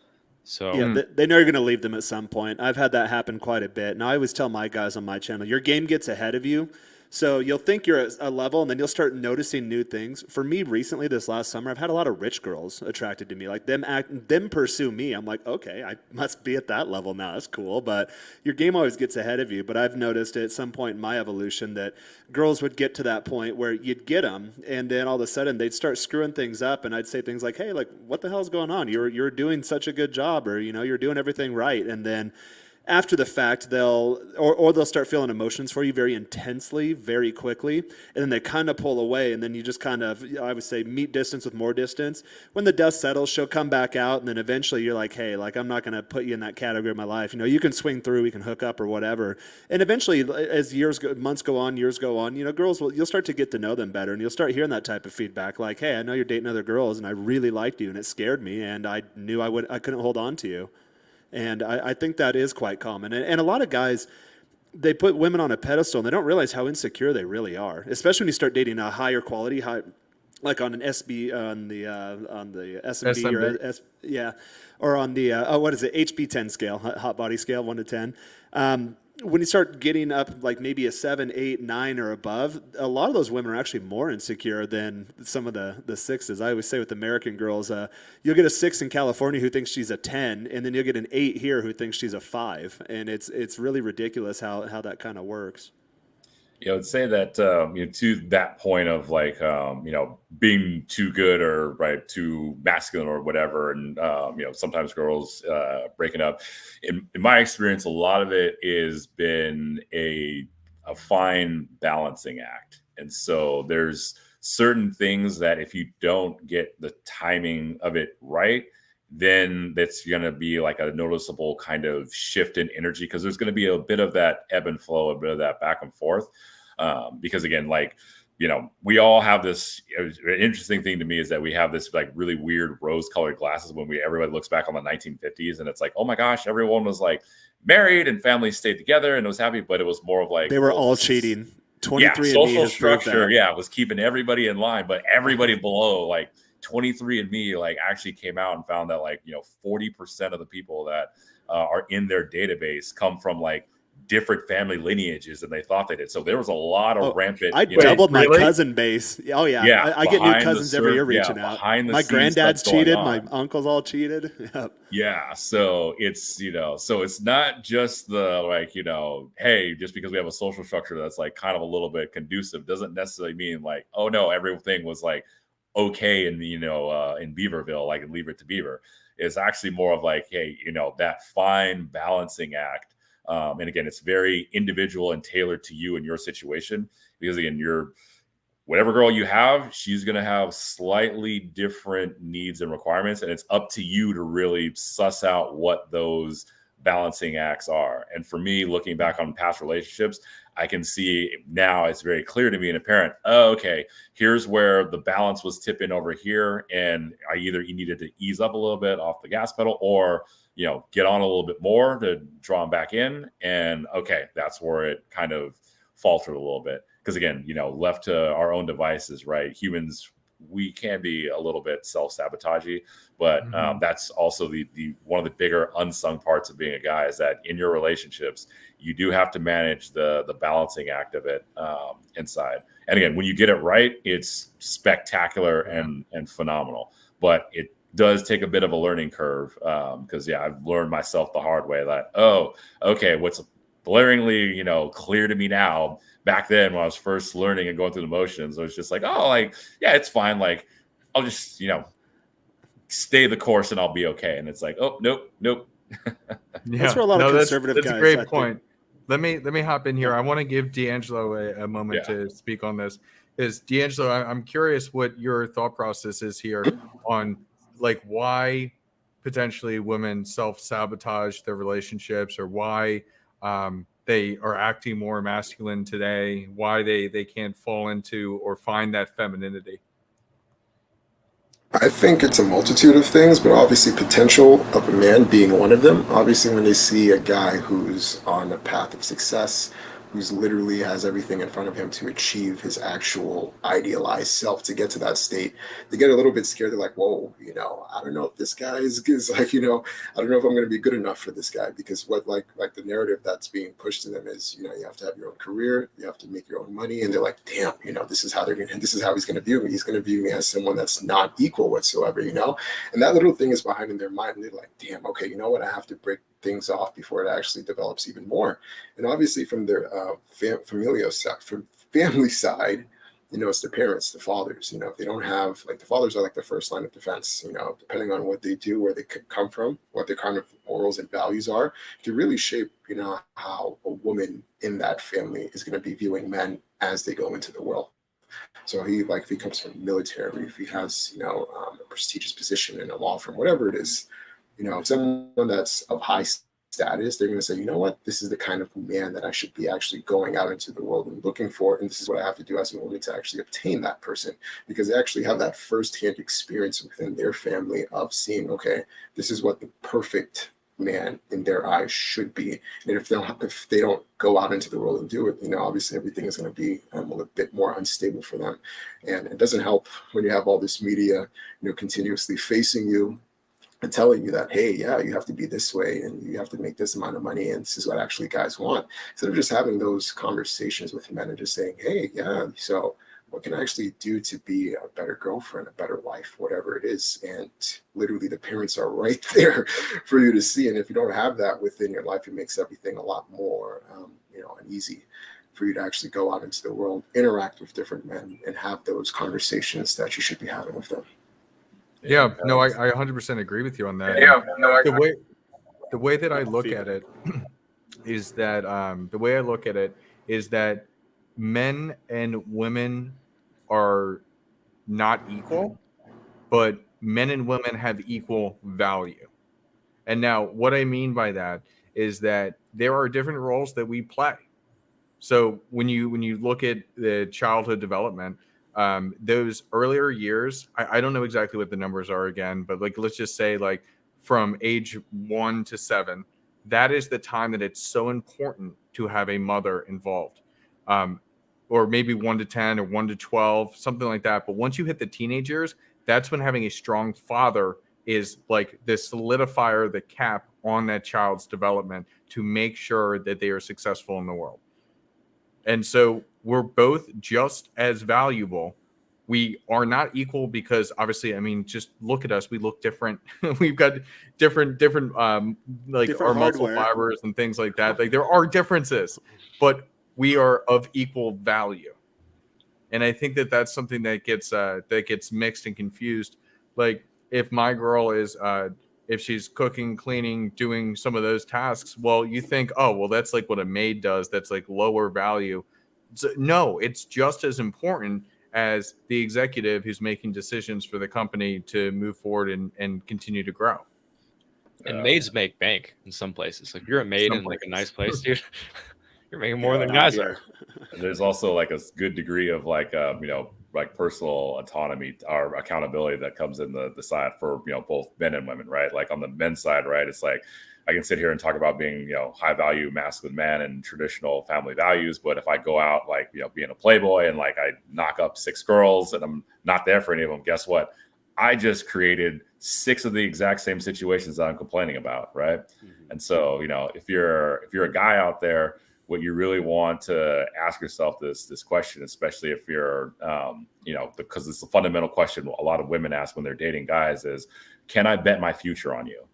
So Yeah, they know you're going to leave them at some point. I've had that happen quite a bit. And I always tell my guys on my channel, your game gets ahead of you. So you'll think you're at a level, and then you'll start noticing new things. For me, recently, this last summer, I've had a lot of rich girls attracted to me. Like them pursue me. I'm like, okay, I must be at that level now. That's cool. But your game always gets ahead of you. But I've noticed at some point in my evolution that girls would get to that point where you'd get them, and then all of a sudden they'd start screwing things up. And I'd say things like, hey, like, what the hell's going on? You're doing such a good job, or you're doing everything right. And then after the fact, they'll start feeling emotions for you very intensely, very quickly, and then they kind of pull away, and then you just kind of, I would say, meet distance with more distance. When the dust settles, she'll come back out, and then eventually you're like, hey, like, I'm not going to put you in that category of my life. You can swing through, we can hook up or whatever. And eventually, as months go on, years go on, girls you'll start to get to know them better, and you'll start hearing that type of feedback, like, hey, I know you're dating other girls, and I really liked you, and it scared me, and I knew I couldn't hold on to you. And I think that is quite common. And a lot of guys, they put women on a pedestal and they don't realize how insecure they really are, especially when you start dating a higher quality, like on an SB, on the S&B or on the what is it, HB10 scale, hot body scale, 1 to 10. When you start getting up like maybe a 7, 8, 9 or above, a lot of those women are actually more insecure than some of the 6s. I always say with American girls, you'll get a 6 in California who thinks she's a 10, and then you'll get an 8 here who thinks she's a 5. And it's really ridiculous how that kind of works. I would say that to that point of like being too good or too masculine or whatever, and sometimes girls breaking up. In my experience, a lot of it has been a fine balancing act, and so there's certain things that if you don't get the timing of it right, then that's going to be like a noticeable kind of shift in energy, because there's going to be a bit of that ebb and flow, a bit of that back and forth. Because again, we all have this. An interesting thing to me is that we have this like really weird rose-colored glasses when everybody looks back on the 1950s, and it's like, oh my gosh, everyone was like married and families stayed together and it was happy, but it was more of like they were all cheating. 23andMe social structure, was keeping everybody in line, but everybody below like 23andMe like actually came out and found that 40% of the people that are in their database come from like different family lineages than they thought they did. So there was a lot of rampant. I doubled my cousin base. Oh yeah. I get new cousins every year reaching out. My granddad's cheated. My uncles all cheated. Yep. Yeah. So it's, so it's not just the hey, just because we have a social structure that's like kind of a little bit conducive doesn't necessarily mean like, oh no, everything was like okay in in Beaverville, like in Leave It to Beaver. It's actually more of like, hey, that fine balancing act. And again, it's very individual and tailored to you and your situation, because again, whatever girl you have, she's going to have slightly different needs and requirements. And it's up to you to really suss out what those balancing acts are. And for me, looking back on past relationships, I can see now it's very clear to me and apparent, okay, here's where the balance was tipping over here. And you needed to ease up a little bit off the gas pedal, or get on a little bit more to draw them back in. And okay, that's where it kind of faltered a little bit. Because again, left to our own devices, right? Humans, we can be a little bit self-sabotagey, but that's also the one of the bigger unsung parts of being a guy, is that in your relationships, you do have to manage the balancing act of it inside. And again, when you get it right, it's spectacular and phenomenal. But it does take a bit of a learning curve, because I've learned myself the hard way that, oh, okay, what's blaringly clear to me now, back then when I was first learning and going through the motions, I was just like, oh, like, yeah, it's fine, like I'll just stay the course and I'll be okay. And it's like, oh, nope. That's for a lot of conservative guys. That's a great point. Let me hop in here. I want to give D'Angelo a moment to speak on this. is D'Angelo, I'm curious what your thought process is here on like why potentially women self-sabotage their relationships, or why they are acting more masculine today, why they can't fall into or find that femininity. I think it's a multitude of things, but obviously potential of a man being one of them. Obviously, when they see a guy who's on a path of success, who's literally has everything in front of him to achieve his actual idealized self to get to that state, they get a little bit scared. They're like, whoa, I don't know if this guy is like, I don't know if I'm going to be good enough for this guy, because what like the narrative that's being pushed to them is, you have to have your own career, you have to make your own money, and they're like, damn, this is how this is how he's going to view me. He's going to view me as someone that's not equal whatsoever, and that little thing is behind in their mind, and they're like, damn, okay, you know what, I have to break things off before it actually develops even more. And obviously from their familial side, from family side, it's their parents, the fathers. If they don't have, like, the fathers are like the first line of defense, depending on what they do, where they come from, what their kind of morals and values are, to really shape, how a woman in that family is going to be viewing men as they go into the world. So if he comes from the military, if he has, a prestigious position in a law firm, whatever it is, someone that's of high status, they're going to say, you know what, this is the kind of man that I should be actually going out into the world and looking for. And this is what I have to do as a woman to actually obtain that person, because they actually have that firsthand experience within their family of seeing, okay, this is what the perfect man in their eyes should be. And if they don't go out into the world and do it, obviously everything is going to be a bit more unstable for them. And it doesn't help when you have all this media, continuously facing you and telling you that, hey, yeah, you have to be this way and you have to make this amount of money and this is what actually guys want. Instead of just having those conversations with men and just saying, hey, yeah, so what can I actually do to be a better girlfriend, a better wife, whatever it is? And literally the parents are right there for you to see. And if you don't have that within your life, it makes everything a lot more, uneasy for you to actually go out into the world, interact with different men, and have those conversations that you should be having with them. Yeah, no, I 100% agree with you on that. The way that I look at it is that men and women are not equal, but men and women have equal value. And now what I mean by that is that there are different roles that we play. So when you look at the childhood development, those earlier years, I don't know exactly what the numbers are again, but like, let's just say like from age 1 to 7, that is the time that it's so important to have a mother involved. Or maybe 1 to 10 or 1 to 12, something like that. But once you hit the teenage years, that's when having a strong father is like the solidifier, the cap on that child's development to make sure that they are successful in the world. And so we're both just as valuable. We are not equal because obviously, I mean, just look at us. We look different. We've got different Different our muscle hardware. fibers and things like that. Like there are differences, but we are of equal value. And I think that that's something that gets mixed and confused. Like if my girl is if she's cooking, cleaning, doing some of those tasks, well, you think, oh, well, that's like what a maid does. That's like lower value. So, no, it's just as important as the executive who's making decisions for the company to move forward and continue to grow. And maids make bank in some places. Like if you're a maid in like a nice place, dude, you're making more than guys are. And there's also like a good degree of like like personal autonomy or accountability that comes in the side for both men and women, right? Like on the men's side, right? It's like I can sit here and talk about being high value masculine man and traditional family values, but if I go out like being a playboy and like I knock up 6 girls and I'm not there for any of them, guess what? I just created 6 of the exact same situations that I'm complaining about, right? Mm-hmm. And so if you're a guy out there, what you really want to ask yourself this question, especially if you're, because it's a fundamental question a lot of women ask when they're dating guys is, can I bet my future on you?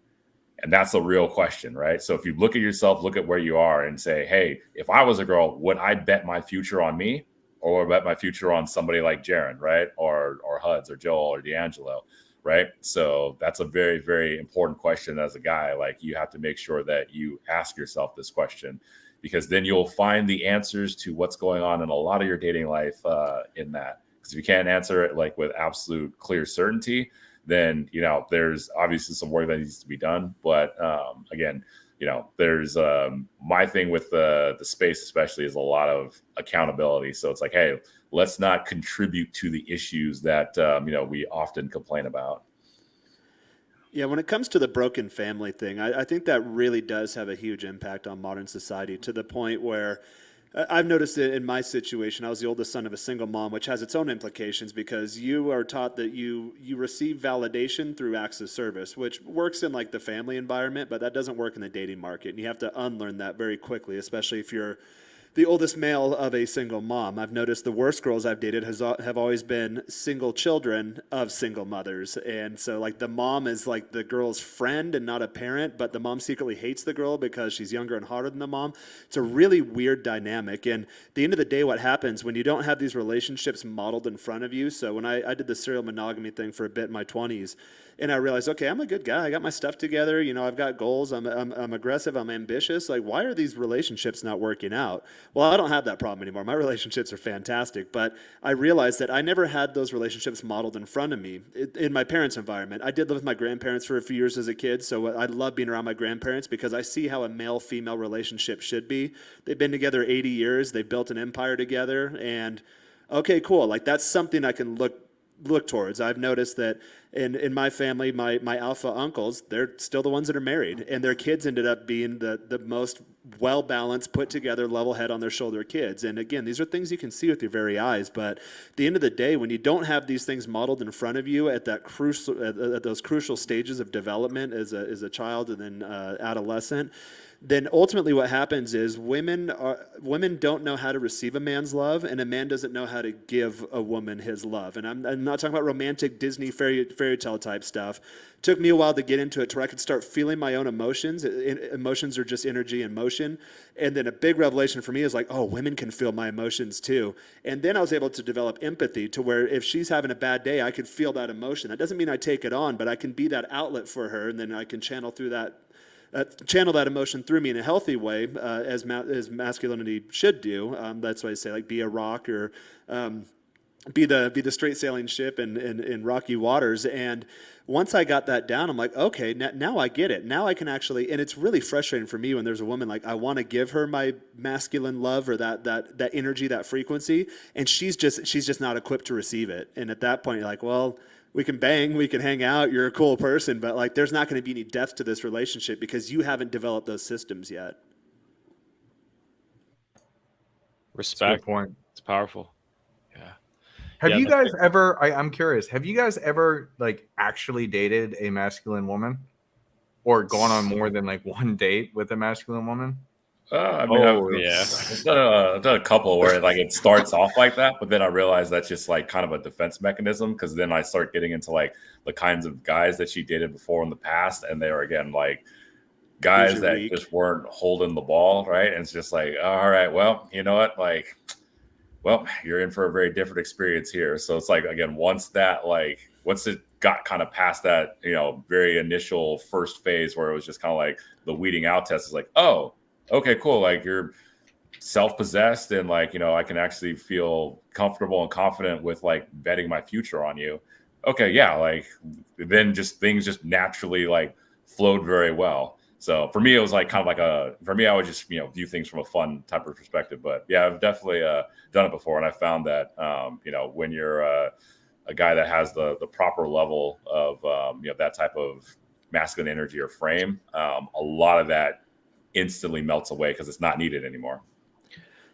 And that's a real question, right? So if you look at yourself, look at where you are and say, hey, if I was a girl, would I bet my future on me or would I bet my future on somebody like Jaron, right? Or Huds or Joel or D'Angelo? right? So that's a very, very important question as a guy. Like, you have to make sure that you ask yourself this question, because then you'll find the answers to what's going on in a lot of your dating life in that. Because if you can't answer it like with absolute clear certainty, then, you know, there's obviously some work that needs to be done. But again, you know, there's my thing with the space especially is a lot of accountability. So it's like, hey, let's not contribute to the issues that you know, we often complain about. Yeah, when it comes to the broken family thing, I think that really does have a huge impact on modern society, to the point where I've noticed it in my situation. I was the oldest son of a single mom, which has its own implications, because you are taught that you receive validation through acts of service, which works in like the family environment, but that doesn't work in the dating market. And you have to unlearn that very quickly, especially if you're the oldest male of a single mom. I've noticed the worst girls I've dated have always been single children of single mothers. And so like the mom is like the girl's friend and not a parent, but the mom secretly hates the girl because she's younger and hotter than the mom. It's a really weird dynamic. And at the end of the day, what happens when you don't have these relationships modeled in front of you? So when I did the serial monogamy thing for a bit in my 20s, and I realized, okay, I'm a good guy. I got my stuff together. You know, I've got goals. I'm aggressive. I'm ambitious. Like, why are these relationships not working out? Well, I don't have that problem anymore. My relationships are fantastic. But I realized that I never had those relationships modeled in front of me in my parents' environment. I did live with my grandparents for a few years as a kid, so I love being around my grandparents because I see how a male-female relationship should be. They've been together 80 years. They've built an empire together. And, okay, cool. Like, that's something I can look towards. I've noticed that in my family, my alpha uncles, they're still the ones that are married, and their kids ended up being the most well-balanced, put together, level head on their shoulder kids. And again, these are things you can see with your very eyes, but at the end of the day, when you don't have these things modeled in front of you at those crucial stages of development as a child and then adolescent, then ultimately what happens is women don't know how to receive a man's love, and a man doesn't know how to give a woman his love. And I'm not talking about romantic Disney fairy tale type stuff. It took me a while to get into it to where I could start feeling my own emotions. Emotions are just energy in motion. And then a big revelation for me is like, oh, women can feel my emotions too. And then I was able to develop empathy to where if she's having a bad day, I could feel that emotion. That doesn't mean I take it on, but I can be that outlet for her, and then I can channel that emotion through me in a healthy way, as masculinity should do. That's why I say, like, be a rock, or be the straight sailing ship in rocky waters. And once I got that down, I'm like, okay, now I get it. Now I can actually, and it's really frustrating for me when there's a woman, like, I want to give her my masculine love or that energy, that frequency, and she's just not equipped to receive it. And at that point, you're like, well, we can bang, we can hang out, you're a cool person, but like, there's not going to be any depth to this relationship because you haven't developed those systems yet. Respect. Good point. It's powerful. Yeah. Have Yeah, you guys ever, I'm curious, have you guys ever like actually dated a masculine woman or gone on more than like one date with a masculine woman? I mean, I've done a couple where like it starts off like that, but then I realize that's just like kind of a defense mechanism, because then I start getting into like the kinds of guys that she dated before in the past, and they were again like guys that just weren't holding the ball, right? And it's just like, all right, well, you know what, like, well, you're in for a very different experience here. So it's like, again, once it got kind of past that, you know, very initial first phase where it was just kind of like the weeding out test is like, oh, okay, cool. Like, you're self-possessed, and like, you know, I can actually feel comfortable and confident with like betting my future on you. Okay, yeah, like then just things just naturally like flowed very well. So for me, it was like kind of like I would just, you know, view things from a fun type of perspective. But yeah, I've definitely done it before, and I found that you know, when you're a guy that has the proper level of you know, that type of masculine energy or frame, a lot of that instantly melts away because it's not needed anymore.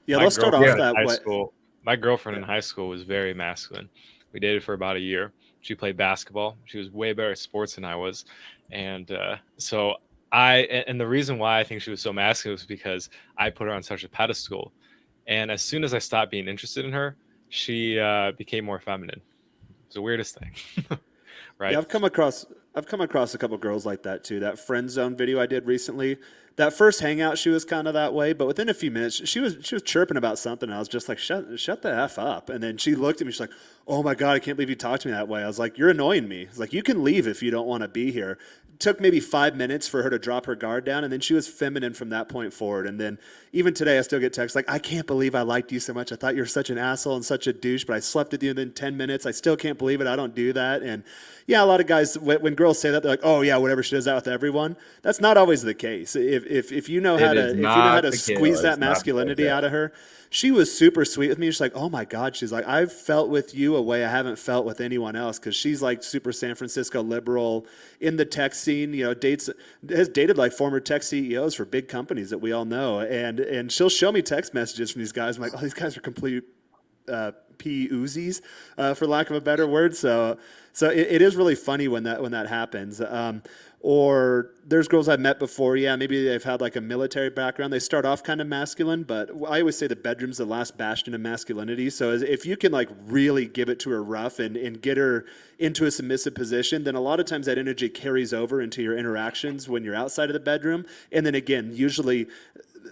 Yeah, let's start off that way. My girlfriend in high school was very masculine. We dated for about a year. She played basketball. She was way better at sports than I was. And so and the reason why I think she was so masculine was because I put her on such a pedestal. And as soon as I stopped being interested in her, she became more feminine. It's the weirdest thing. Right? Yeah, I've come across a couple girls like that too. That friend zone video I did recently, that first hangout, she was kind of that way, but within a few minutes, she was chirping about something. And I was just like, shut the F up. And then she looked at me, she's like, oh my God, I can't believe you talked to me that way. I was like, you're annoying me. It's like, you can leave if you don't want to be here. It took maybe 5 minutes for her to drop her guard down, and then she was feminine from that point forward. And then even today, I still get texts like, I can't believe I liked you so much. I thought you were such an asshole and such a douche, but I slept with you within 10 minutes. I still can't believe it. I don't do that. And yeah, a lot of guys, when girls say that, they're like, oh yeah, whatever, she does that with everyone. That's not always the case. If you know how to squeeze that masculinity out of her. She was super sweet with me. She's like, oh my God. She's like, I've felt with you a way I haven't felt with anyone else, because she's like super San Francisco liberal in the tech scene, has dated like former tech CEOs for big companies that we all know. And she'll show me text messages from these guys. I'm like, oh, these guys are complete P-Uzis, for lack of a better word. So it is really funny when that happens. Or there's girls I've met before, yeah, maybe they've had like a military background. They start off kind of masculine, but I always say the bedroom's the last bastion of masculinity. So if you can like really give it to her rough and get her into a submissive position, then a lot of times that energy carries over into your interactions when you're outside of the bedroom. And then again, usually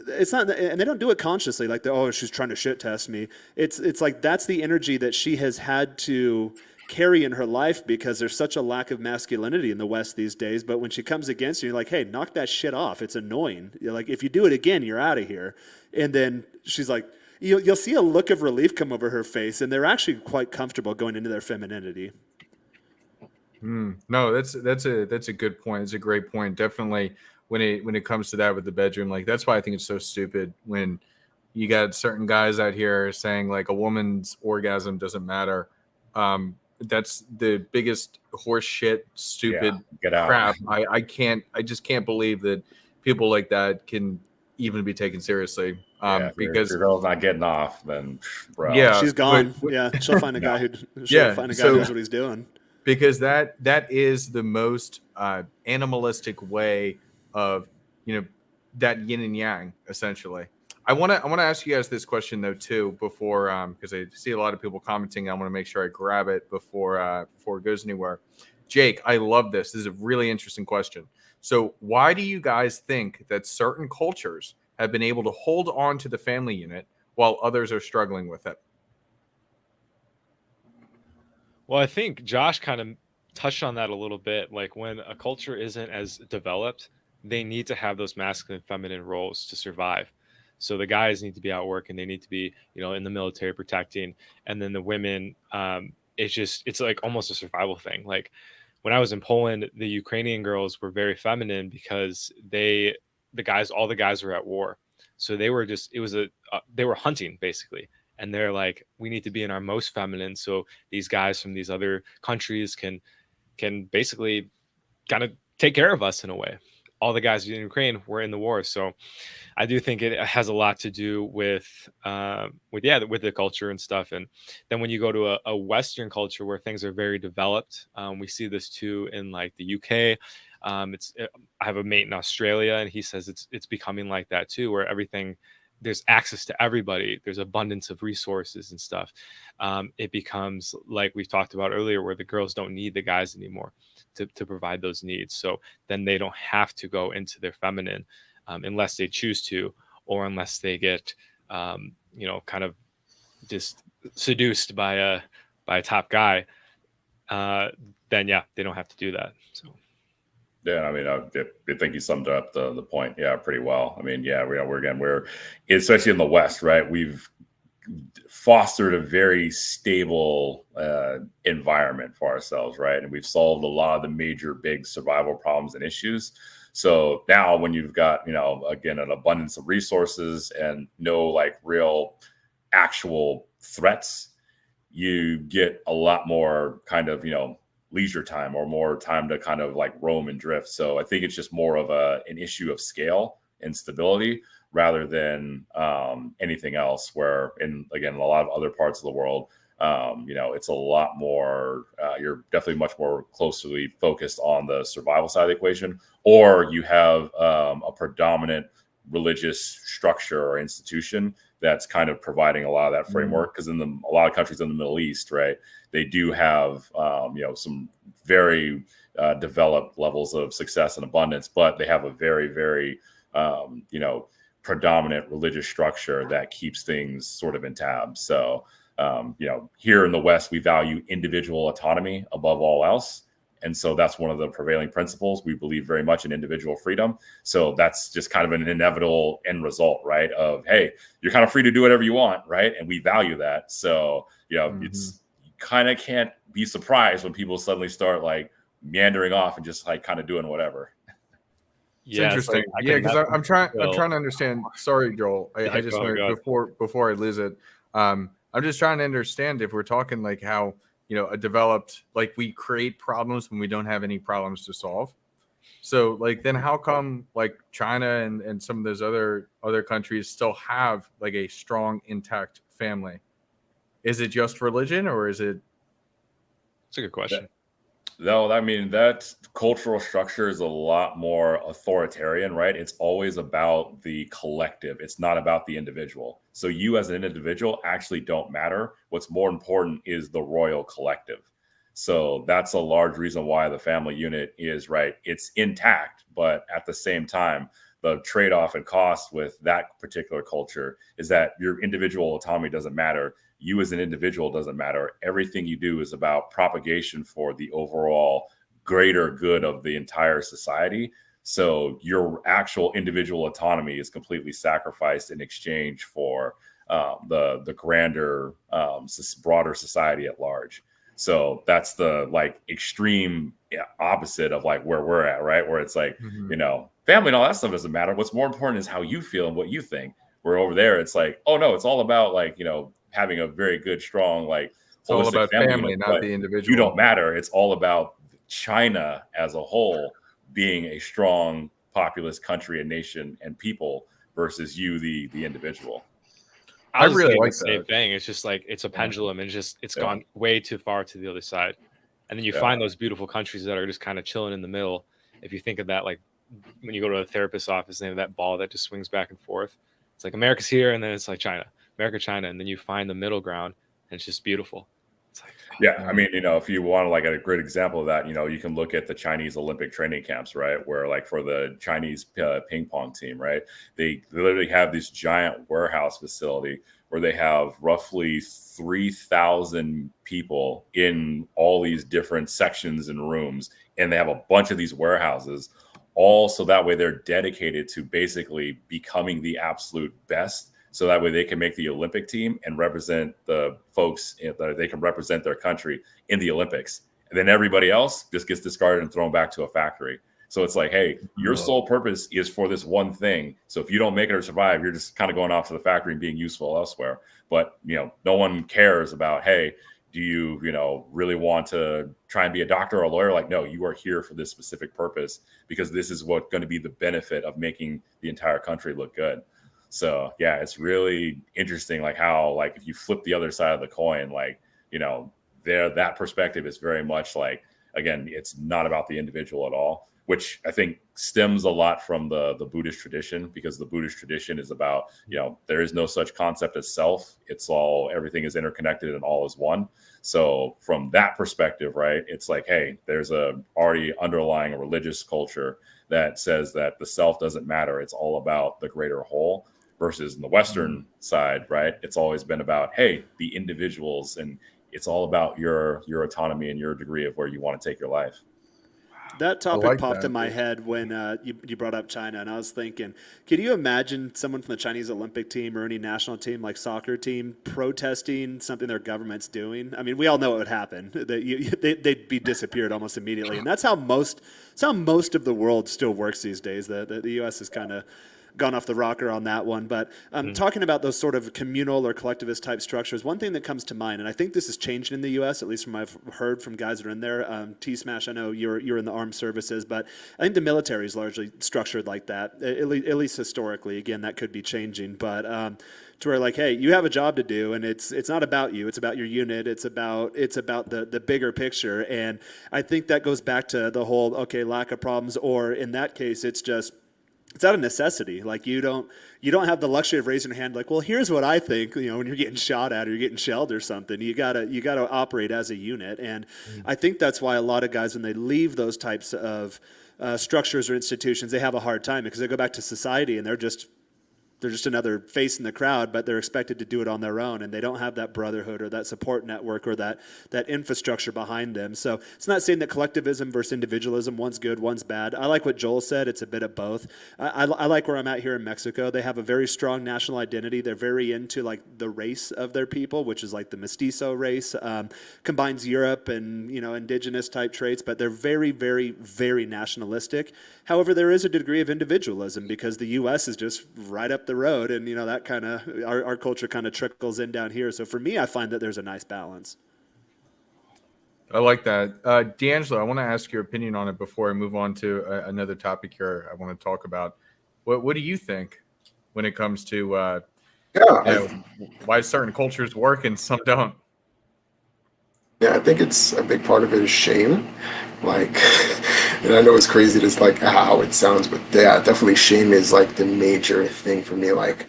it's not, and they don't do it consciously, like, oh, she's trying to shit test me. It's like that's the energy that she has had to carry in her life, because there's such a lack of masculinity in the West these days. But when she comes against you, you're like, hey, knock that shit off. It's annoying. You're like, if you do it again, you're out of here. And then she's like, you'll see a look of relief come over her face, and they're actually quite comfortable going into their femininity. No, that's a good point. It's a great point. Definitely when it comes to that with the bedroom, like that's why I think it's so stupid when you got certain guys out here saying like a woman's orgasm doesn't matter. That's the biggest horse shit, stupid crap. I just can't believe that people like that can even be taken seriously. Because if your girl's not getting off, then bro, yeah, she's gone. She'll find a guy who knows what he's doing. Because that is the most animalistic way of that yin and yang, essentially. I want to ask you guys this question though too before because I see a lot of people commenting. I want to make sure I grab it before it goes anywhere. Jake, I love this. This is a really interesting question. So why do you guys think that certain cultures have been able to hold on to the family unit while others are struggling with it? Well, I think Josh kind of touched on that a little bit. Like when a culture isn't as developed, they need to have those masculine and feminine roles to survive. So the guys need to be out working, they need to be, in the military protecting. And then the women, it's like almost a survival thing. Like when I was in Poland, the Ukrainian girls were very feminine because all the guys were at war. So they were they were hunting basically. And they're like, we need to be in our most feminine. So these guys from these other countries can basically kind of take care of us in a way. All the guys in Ukraine were in the war. So I do think it has a lot to do with the culture and stuff. And then when you go to a Western culture where things are very developed, we see this too in like the UK. I have a mate in Australia, and he says it's becoming like that too, where there's access to everybody. There's abundance of resources and stuff. It becomes like we've talked about earlier, where the girls don't need the guys anymore to provide those needs. So then they don't have to go into their feminine unless they choose to, or unless they get, kind of just seduced by a top guy. Then they don't have to do that. So. Yeah, I mean, I think you summed up the point, pretty well. I mean, we're especially in the West, right? We've fostered a very stable environment for ourselves, right? And we've solved a lot of the major big survival problems and issues. So now when you've got, again, an abundance of resources and no like real actual threats, you get a lot more kind of, leisure time or more time to kind of like roam and drift. So I think it's just more of an issue of scale and stability rather than anything else, where in a lot of other parts of the world, it's a lot more, you're definitely much more closely focused on the survival side of the equation, or you have a predominant religious structure or institution that's kind of providing a lot of that framework. Because in a lot of countries in the Middle East, right, they do have some very developed levels of success and abundance, but they have a very, very you know, predominant religious structure that keeps things sort of in tab. So, you know, here in the West, we value individual autonomy above all else. And so that's one of the prevailing principles. We believe very much in individual freedom. So that's just kind of an inevitable end result, right? Of, hey, you're kind of free to do whatever you want, right? And we value that. So, you know, it's, you kind of can't be surprised when people suddenly start like meandering off and just like kind of doing whatever. It's interesting. Like, yeah, because I'm trying to understand. Sorry, Joel. I just go want ahead. before I lose it. I'm just trying to understand if we're talking like how, you know, a developed, like we create problems when we don't have any problems to solve. So like then how come like China and some of those other countries still have like a strong intact family? Is it just religion or is it? It's a good question. No, I mean, that cultural structure is a lot more authoritarian, right? It's always about the collective. It's not about the individual. So you as an individual actually don't matter. What's more important is the royal collective. So that's a large reason why the family unit is, right, it's intact, but at the same time, the trade-off and cost with that particular culture is that your individual autonomy doesn't matter. You as an individual doesn't matter. Everything you do is about propagation for the overall greater good of the entire society. So your actual individual autonomy is completely sacrificed in exchange for the grander, broader society at large. So that's the like extreme opposite of like where we're at, right? Where it's like, you know, family and all that stuff doesn't matter. What's more important is how you feel and what you think. Where over there, it's like, oh no, it's all about like, you know, having a very good, strong, like It's all about family, unit, not the individual. You don't matter. It's all about China as a whole being a strong, populous country and nation and people versus you, the individual. I was really saying like the same that. thing. It's just like it's a pendulum, and it's gone way too far to the other side. And then you find those beautiful countries that are just kind of chilling in the middle. If you think of that, like when you go to a therapist's office, they have that ball that just swings back and forth. It's like America's here, and then it's like China, America, China, and then you find the middle ground, and it's just beautiful. It's like, yeah, I mean, you know, if you want like a great example of that, you know, you can look at the Chinese Olympic training camps, right? Where like for the Chinese ping pong team, right? They literally have this giant warehouse facility where they have roughly 3,000 people in all these different sections and rooms. And they have a bunch of these warehouses all so that way they're dedicated to basically becoming the absolute best. So that way they can make the Olympic team and represent the folks, they can represent their country in the Olympics. And then everybody else just gets discarded and thrown back to a factory. So it's like, hey, your sole purpose is for this one thing. So if you don't make it or survive, you're just kind of going off to the factory and being useful elsewhere. But, you know, no one cares about, hey, do you, you know, really want to try and be a doctor or a lawyer? Like, no, you are here for this specific purpose because this is what's going to be the benefit of making the entire country look good. So yeah, it's really interesting, like how, like if you flip the other side of the coin, like, you know, that perspective is very much like, again, it's not about the individual at all, which I think stems a lot from the Buddhist tradition, because the Buddhist tradition is about, you know, there is no such concept as self. It's all, everything is interconnected and all is one. So from that perspective, right, it's like, hey, there's a already underlying religious culture that says that the self doesn't matter. It's all about the greater whole. Versus in the Western side, right, it's always been about, hey, the individuals, and it's all about your autonomy and your degree of where you want to take your life. That topic popped in my head when you brought up China, and I was thinking, could you imagine someone from the Chinese Olympic team or any national team, like soccer team, protesting something their government's doing? I mean, we all know what would happen. They'd be disappeared almost immediately, and that's how most of the world still works these days. The U.S. is kind of gone off the rocker on that one. But talking about those sort of communal or collectivist type structures, one thing that comes to mind, and I think this has changed in the U.S., at least from I've heard from guys that are in there. T-Smash, I know you're in the armed services, but I think the military is largely structured like that, at least historically. Again, that could be changing, but to where like, hey, you have a job to do, and it's not about you, it's about your unit, it's about the bigger picture. And I think that goes back to the whole, okay, lack of problems, or in that case, it's out of necessity. Like you don't have the luxury of raising your hand like, well, here's what I think, you know, when you're getting shot at or you're getting shelled or something. You gotta operate as a unit. And I think that's why a lot of guys, when they leave those types of structures or institutions, they have a hard time because they go back to society and they're just another face in the crowd, but they're expected to do it on their own, and they don't have that brotherhood or that support network or that infrastructure behind them. So it's not saying that collectivism versus individualism, one's good, one's bad. I like what Joel said. It's a bit of both. I like where I'm at here in Mexico. They have a very strong national identity. They're very into like the race of their people, which is like the mestizo race, combines Europe and, indigenous type traits, but they're very, very, very nationalistic. However, there is a degree of individualism because the U.S. is just right up the road, and that kind of our culture kind of trickles in down here. So for me, I find that there's a nice balance. I like that. D'Angelo, I want to ask your opinion on it before I move on to another topic here I want to talk about. What do you think when it comes to why certain cultures work and some don't? Yeah, I think it's a big part of it is shame. Like, and I know it's crazy just like how it sounds, but yeah, definitely shame is like the major thing for me. Like,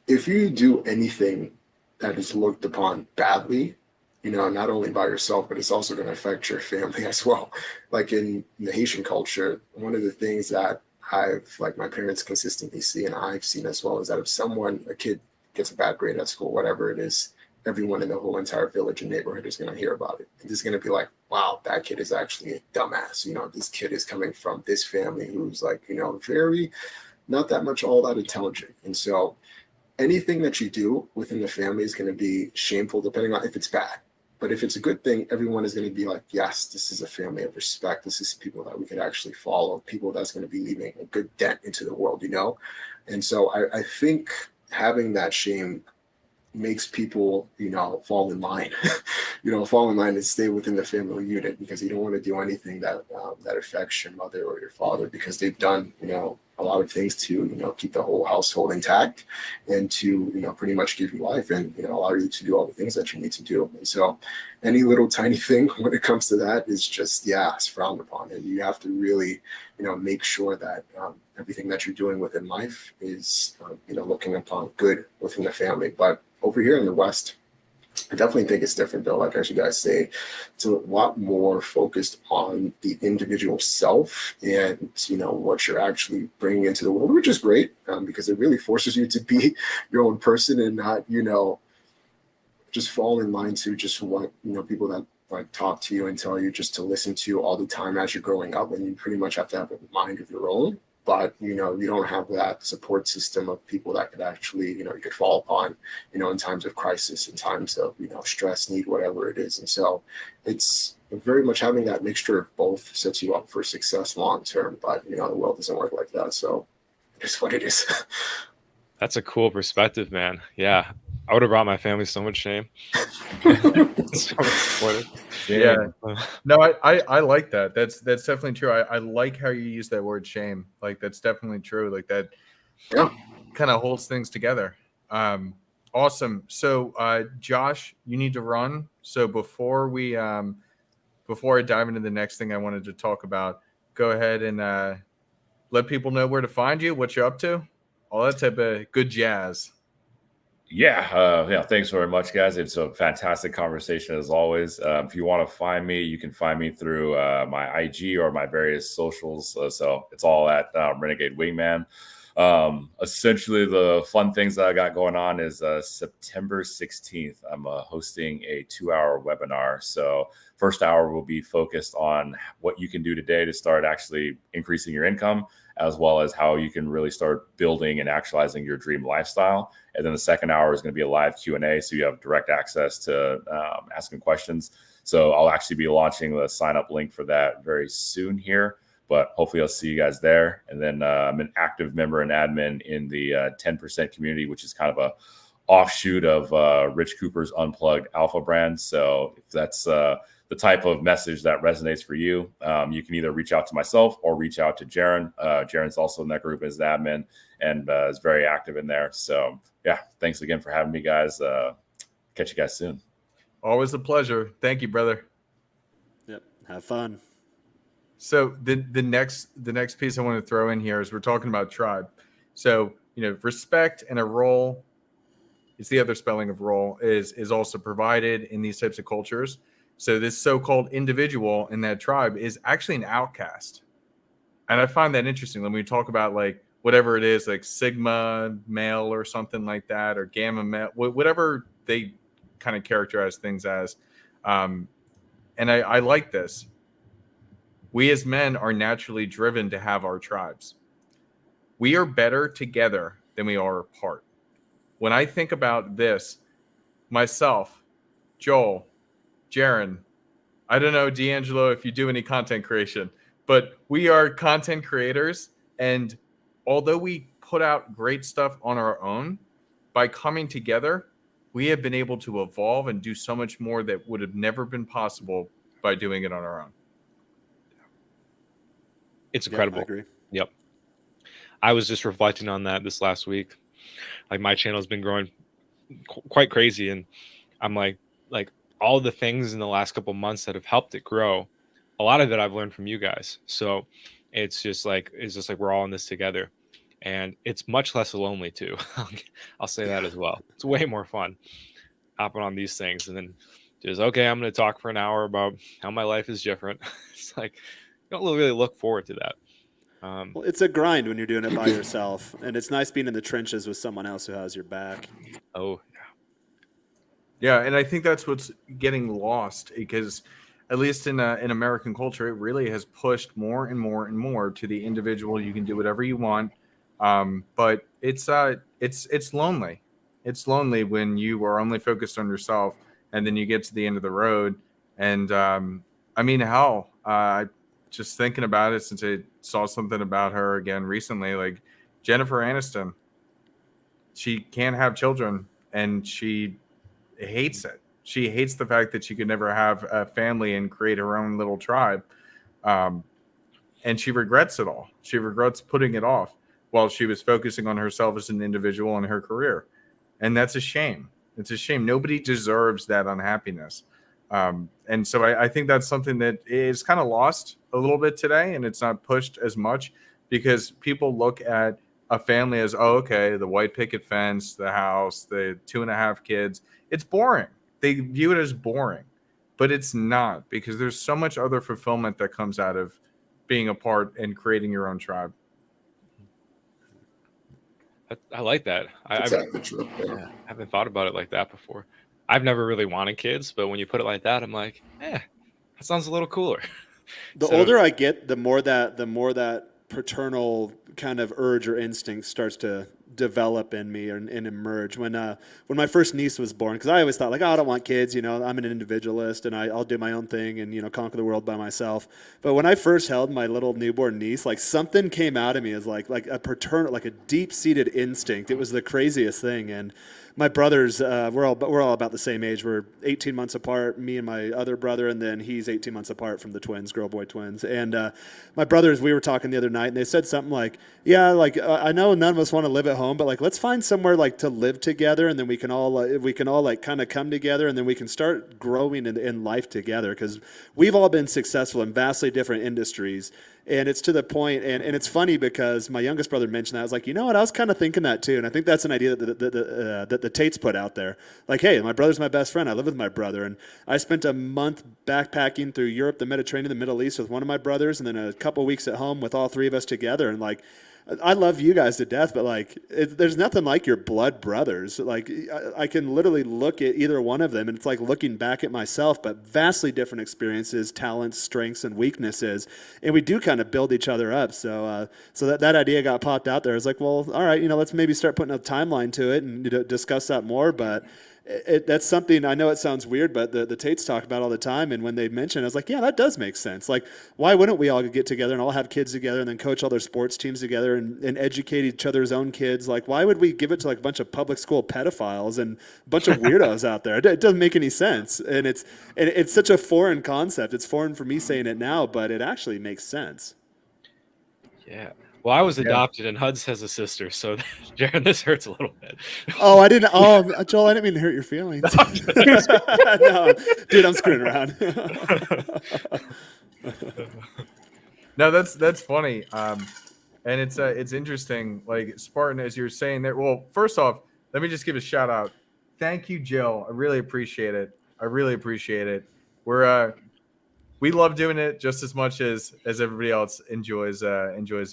if you do anything that is looked upon badly, not only by yourself, but it's also going to affect your family as well. Like in the Haitian culture, one of the things that like my parents consistently see and I've seen as well is that if a kid gets a bad grade at school, whatever it is, everyone in the whole entire village and neighborhood is going to hear about it. It's going to be like, wow, that kid is actually a dumbass. This kid is coming from this family who's like, very not that much all that intelligent. And so anything that you do within the family is going to be shameful, depending on if it's bad. But if it's a good thing, everyone is going to be like, yes, this is a family of respect. This is people that we could actually follow, people that's going to be leaving a good dent into the world, And so I think having that shame makes people, fall in line, fall in line and stay within the family unit because you don't want to do anything that affects your mother or your father because they've done, a lot of things to, keep the whole household intact and to, pretty much give you life and, allow you to do all the things that you need to do. And so any little tiny thing when it comes to that is just, it's frowned upon. And you have to really, make sure that everything that you're doing within life is, looking upon good within the family. But over here in the West, I definitely think it's different though. Like as you guys say, it's a lot more focused on the individual self and what you're actually bringing into the world, which is great because it really forces you to be your own person and not just fall in line to just what people that like talk to you and tell you just to listen to all the time as you're growing up, and you pretty much have to have a mind of your own. But you don't have that support system of people that could actually you could fall upon in times of crisis, in times of stress, need, whatever it is. And so it's very much having that mixture of both sets you up for success long term. But the world doesn't work like that, so it's what it is. That's a cool perspective, man. Yeah, I would have brought my family so much shame. So much supportive. Yeah. No, I like that. That's definitely true. I like how you use that word shame. Like that's definitely true. Like that kind of holds things together. Awesome. So Josh, you need to run. So before I dive into the next thing I wanted to talk about, go ahead and let people know where to find you, what you're up to, all that type of good jazz. Yeah, thanks very much, guys. It's a fantastic conversation as always. If you want to find me, you can find me through my IG or my various socials. So it's all at Renegade Wingman. Essentially, the fun things that I got going on is September 16th. I'm hosting a 2-hour webinar. So first hour will be focused on what you can do today to start actually increasing your income, as well as how you can really start building and actualizing your dream lifestyle. And then the second hour is going to be a live Q&A, so you have direct access to asking questions. So I'll actually be launching the sign-up link for that very soon here, but hopefully I'll see you guys there. And then I'm an active member and admin in the 10% community, which is kind of a offshoot of Rich Cooper's Unplugged Alpha brand. So if that's the type of message that resonates for you, you can either reach out to myself or reach out to Jaron. Jaron's also in that group as the admin and is very active in there. So yeah, thanks again for having me, guys. Catch you guys soon. Always a pleasure. Thank you, brother. Yep. Have fun. So the next piece I want to throw in here is we're talking about tribe. So, respect and a role, it's the other spelling of role, is also provided in these types of cultures. So this so-called individual in that tribe is actually an outcast. And I find that interesting when we talk about like whatever it is, like sigma male or something like that, or gamma male, whatever they kind of characterize things as. And I like this. We as men are naturally driven to have our tribes. We are better together than we are apart. When I think about this, myself, Joel, Jaron, I don't know, D'Angelo, if you do any content creation, but we are content creators. And although we put out great stuff on our own, by coming together, we have been able to evolve and do so much more that would have never been possible by doing it on our own. It's incredible. I agree. Yep. I was just reflecting on that this last week. Like my channel's been growing quite crazy, and I'm like all the things in the last couple months that have helped it grow, a lot of it I've learned from you guys. So it's just like we're all in this together, and it's much less lonely too. I'll say that as well. It's way more fun hopping on these things, and then just okay, I'm going to talk for an hour about how my life is different. It's like you don't really look forward to that. Well, it's a grind when you're doing it by yourself, and it's nice being in the trenches with someone else who has your back. Oh, yeah, and I think that's what's getting lost, because at least in American culture, it really has pushed more and more and more to the individual. You can do whatever you want, but it's lonely. It's lonely when you are only focused on yourself, and then you get to the end of the road. And I mean, hell, just thinking about it, since I saw something about her again recently, like Jennifer Aniston, she can't have children, and she hates it. She hates the fact that she could never have a family and create her own little tribe. And she regrets it all. She regrets putting it off while she was focusing on herself as an individual and her career. And that's a shame. It's a shame. Nobody deserves that unhappiness. And so I think that's something that is kind of lost a little bit today, and it's not pushed as much because people look at a family as, oh, okay, the white picket fence, the house, the 2.5 kids. It's boring. They view it as boring, but it's not, because there's so much other fulfillment that comes out of being a part and creating your own tribe. I like that. Exactly true. I haven't thought about it like that before. I've never really wanted kids, but when you put it like that, I'm like, that sounds a little cooler. The older I get, the more that paternal kind of urge or instinct starts to develop in me and emerge. When my first niece was born, because I always thought like, oh, I don't want kids, I'm an individualist and I'll do my own thing and conquer the world by myself. But when I first held my little newborn niece, like something came out of me as like a paternal, like a deep-seated instinct. It was the craziest thing. And my brothers, we're all about the same age. We're 18 months apart, me and my other brother, and then he's 18 months apart from the twins, girl-boy twins. And my brothers, we were talking the other night, and they said something like, yeah, like I know none of us want to live at home, but like let's find somewhere like to live together, and then we can all like kind of come together, and then we can start growing in life together, because we've all been successful in vastly different industries. And it's to the point, and it's funny because my youngest brother mentioned that. I was like, you know what? I was kind of thinking that too. And I think that's an idea that the Tates put out there. Like, hey, my brother's my best friend. I live with my brother. And I spent a month backpacking through Europe, the Mediterranean, the Middle East with one of my brothers, and then a couple weeks at home with all three of us together. And like, I love you guys to death, but like, there's nothing like your blood brothers. Like, I can literally look at either one of them, and it's like looking back at myself, but vastly different experiences, talents, strengths, and weaknesses, and we do kind of build each other up. So that idea got popped out there. I was like, well, all right, let's maybe start putting a timeline to it and discuss that more, but. That's something, I know it sounds weird, but the Tates talk about all the time. And when they mentioned it, I was like, yeah, that does make sense. Like, why wouldn't we all get together and all have kids together and then coach all their sports teams together and educate each other's own kids? Like, why would we give it to like a bunch of public school pedophiles and a bunch of weirdos out there? It doesn't make any sense. And it's such a foreign concept. It's foreign for me saying it now, but it actually makes sense. Yeah. Well, I was adopted, and Huds has a sister, so Jaron, this hurts a little bit. Oh, I didn't. Oh, Joel, I didn't mean to hurt your feelings. No, dude, I'm screwing around. No, that's funny, and it's interesting. Like Spartan, as you're saying that. Well, first off, let me just give a shout out. Thank you, Jill. I really appreciate it. We're we love doing it just as much as everybody else enjoys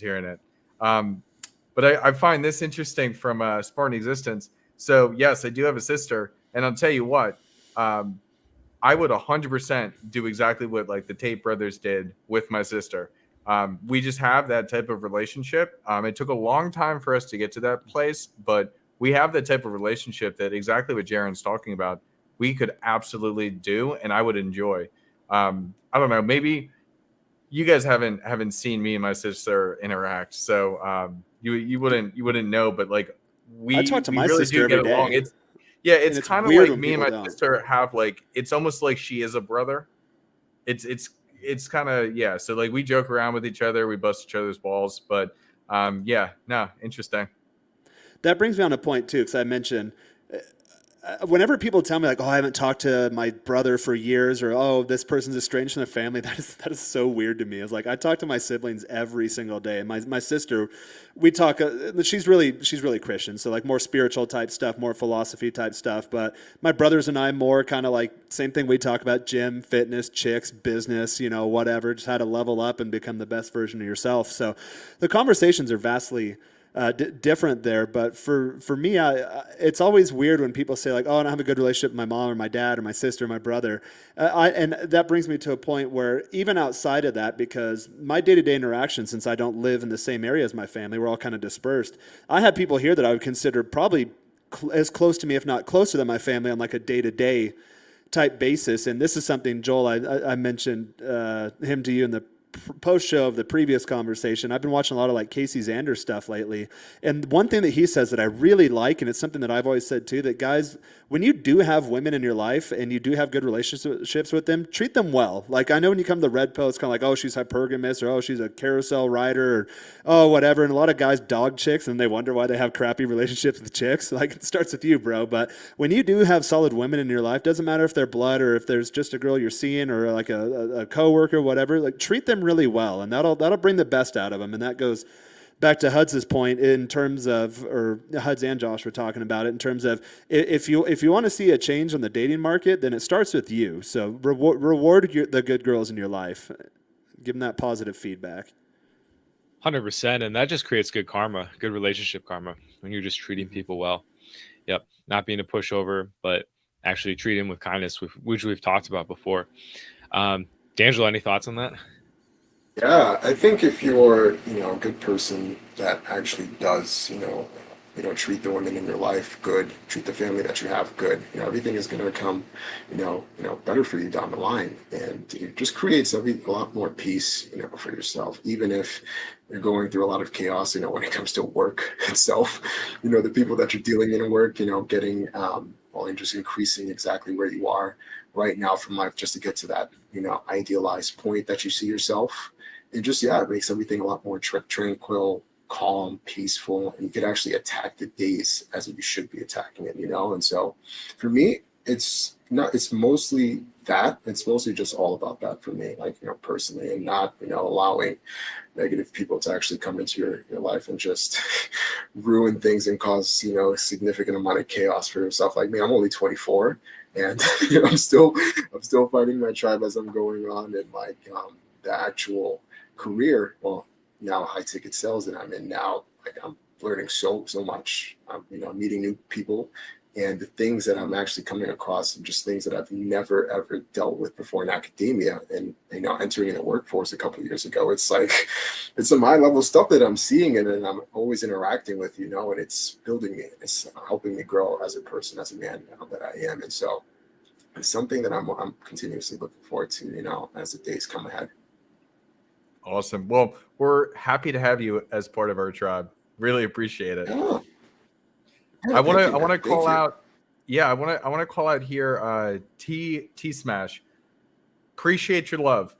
hearing it. But I find this interesting from Spartan Existence. So yes, I do have a sister, and I'll tell you what, I would 100% do exactly what like the Tate brothers did with my sister. We just have that type of relationship. It took a long time for us to get to that place, but we have that type of relationship that exactly what Jaren's talking about, we could absolutely do, and I would enjoy. I don't know, maybe you guys haven't seen me and my sister interact, so you wouldn't know, but like I talk to we my really sister do get every along. day. It's it's kind of weird like when me and my people don't. sister have like, it's almost like she is a brother. It's kind of, yeah. So like we joke around with each other, we bust each other's balls, but yeah, no, interesting. That brings me on a point too, because I mentioned whenever people tell me like, "Oh, I haven't talked to my brother for years," or "Oh, this person's estranged from the family," that is so weird to me. It's like I talk to my siblings every single day. And my sister, we talk. She's really Christian, so like more spiritual type stuff, more philosophy type stuff. But my brothers and I more kind of like same thing. We talk about gym, fitness, chicks, business, whatever. Just how to level up and become the best version of yourself. So the conversations are vastly different there. But for me, it's always weird when people say like, "Oh, I don't have a good relationship with my mom or my dad or my sister or my brother." And that brings me to a point where even outside of that, because my day-to-day interaction, since I don't live in the same area as my family, we're all kind of dispersed. I have people here that I would consider probably as close to me, if not closer than my family, on like a day-to-day type basis. And this is something, Joel, I mentioned him to you in the post show of the previous conversation. I've been watching a lot of like Casey Zander stuff lately. And one thing that he says that I really like, and it's something that I've always said too, that guys, when you do have women in your life and you do have good relationships with them, treat them well. Like I know when you come to the red pill, it's kind of like, "Oh, she's hypergamous," or "Oh, she's a carousel rider," or "Oh, whatever." And a lot of guys dog chicks and they wonder why they have crappy relationships with chicks. Like it starts with you, bro. But when you do have solid women in your life, doesn't matter if they're blood or if there's just a girl you're seeing or like a coworker, whatever, like treat them really well, and that'll bring the best out of them. And that goes back to Huds's point in terms of, or Huds and Josh were talking about it in terms of if you want to see a change on the dating market, then it starts with you. So reward the good girls in your life, give them that positive feedback. 100%, and that just creates good karma, good relationship karma when you're just treating people well. Yep, not being a pushover, but actually treating with kindness, which we've talked about before. D'Angelo, any thoughts on that? Yeah, I think if you're, a good person that actually does, treat the women in your life good, treat the family that you have good, everything is going to come, better for you down the line. And it just creates a lot more peace, for yourself, even if you're going through a lot of chaos, when it comes to work itself, the people that you're dealing in work, getting, and just increasing exactly where you are right now from life, just to get to that, idealized point that you see yourself. It just, it makes everything a lot more tranquil, calm, peaceful, and you could actually attack the days as you should be attacking it, And so for me, it's mostly that. It's mostly just all about that for me, like, personally, and not, allowing negative people to actually come into your life and just ruin things and cause, a significant amount of chaos for yourself. Like me, I'm only 24 and I'm still finding my tribe as I'm going on in like the actual career, well, now high ticket sales that I'm in now. Like I'm learning so much. I'm meeting new people, and the things that I'm actually coming across are just things that I've never ever dealt with before in academia. And entering in the workforce a couple of years ago, it's like it's some high level stuff that I'm seeing and I'm always interacting with, and it's building me. It's helping me grow as a person, as a man that I am. And so it's something that I'm continuously looking forward to, as the days come ahead. Awesome. Well, we're happy to have you as part of our tribe. Really appreciate it. Yeah. I want to call out. Yeah, I want to call out here. T Smash. Appreciate your love.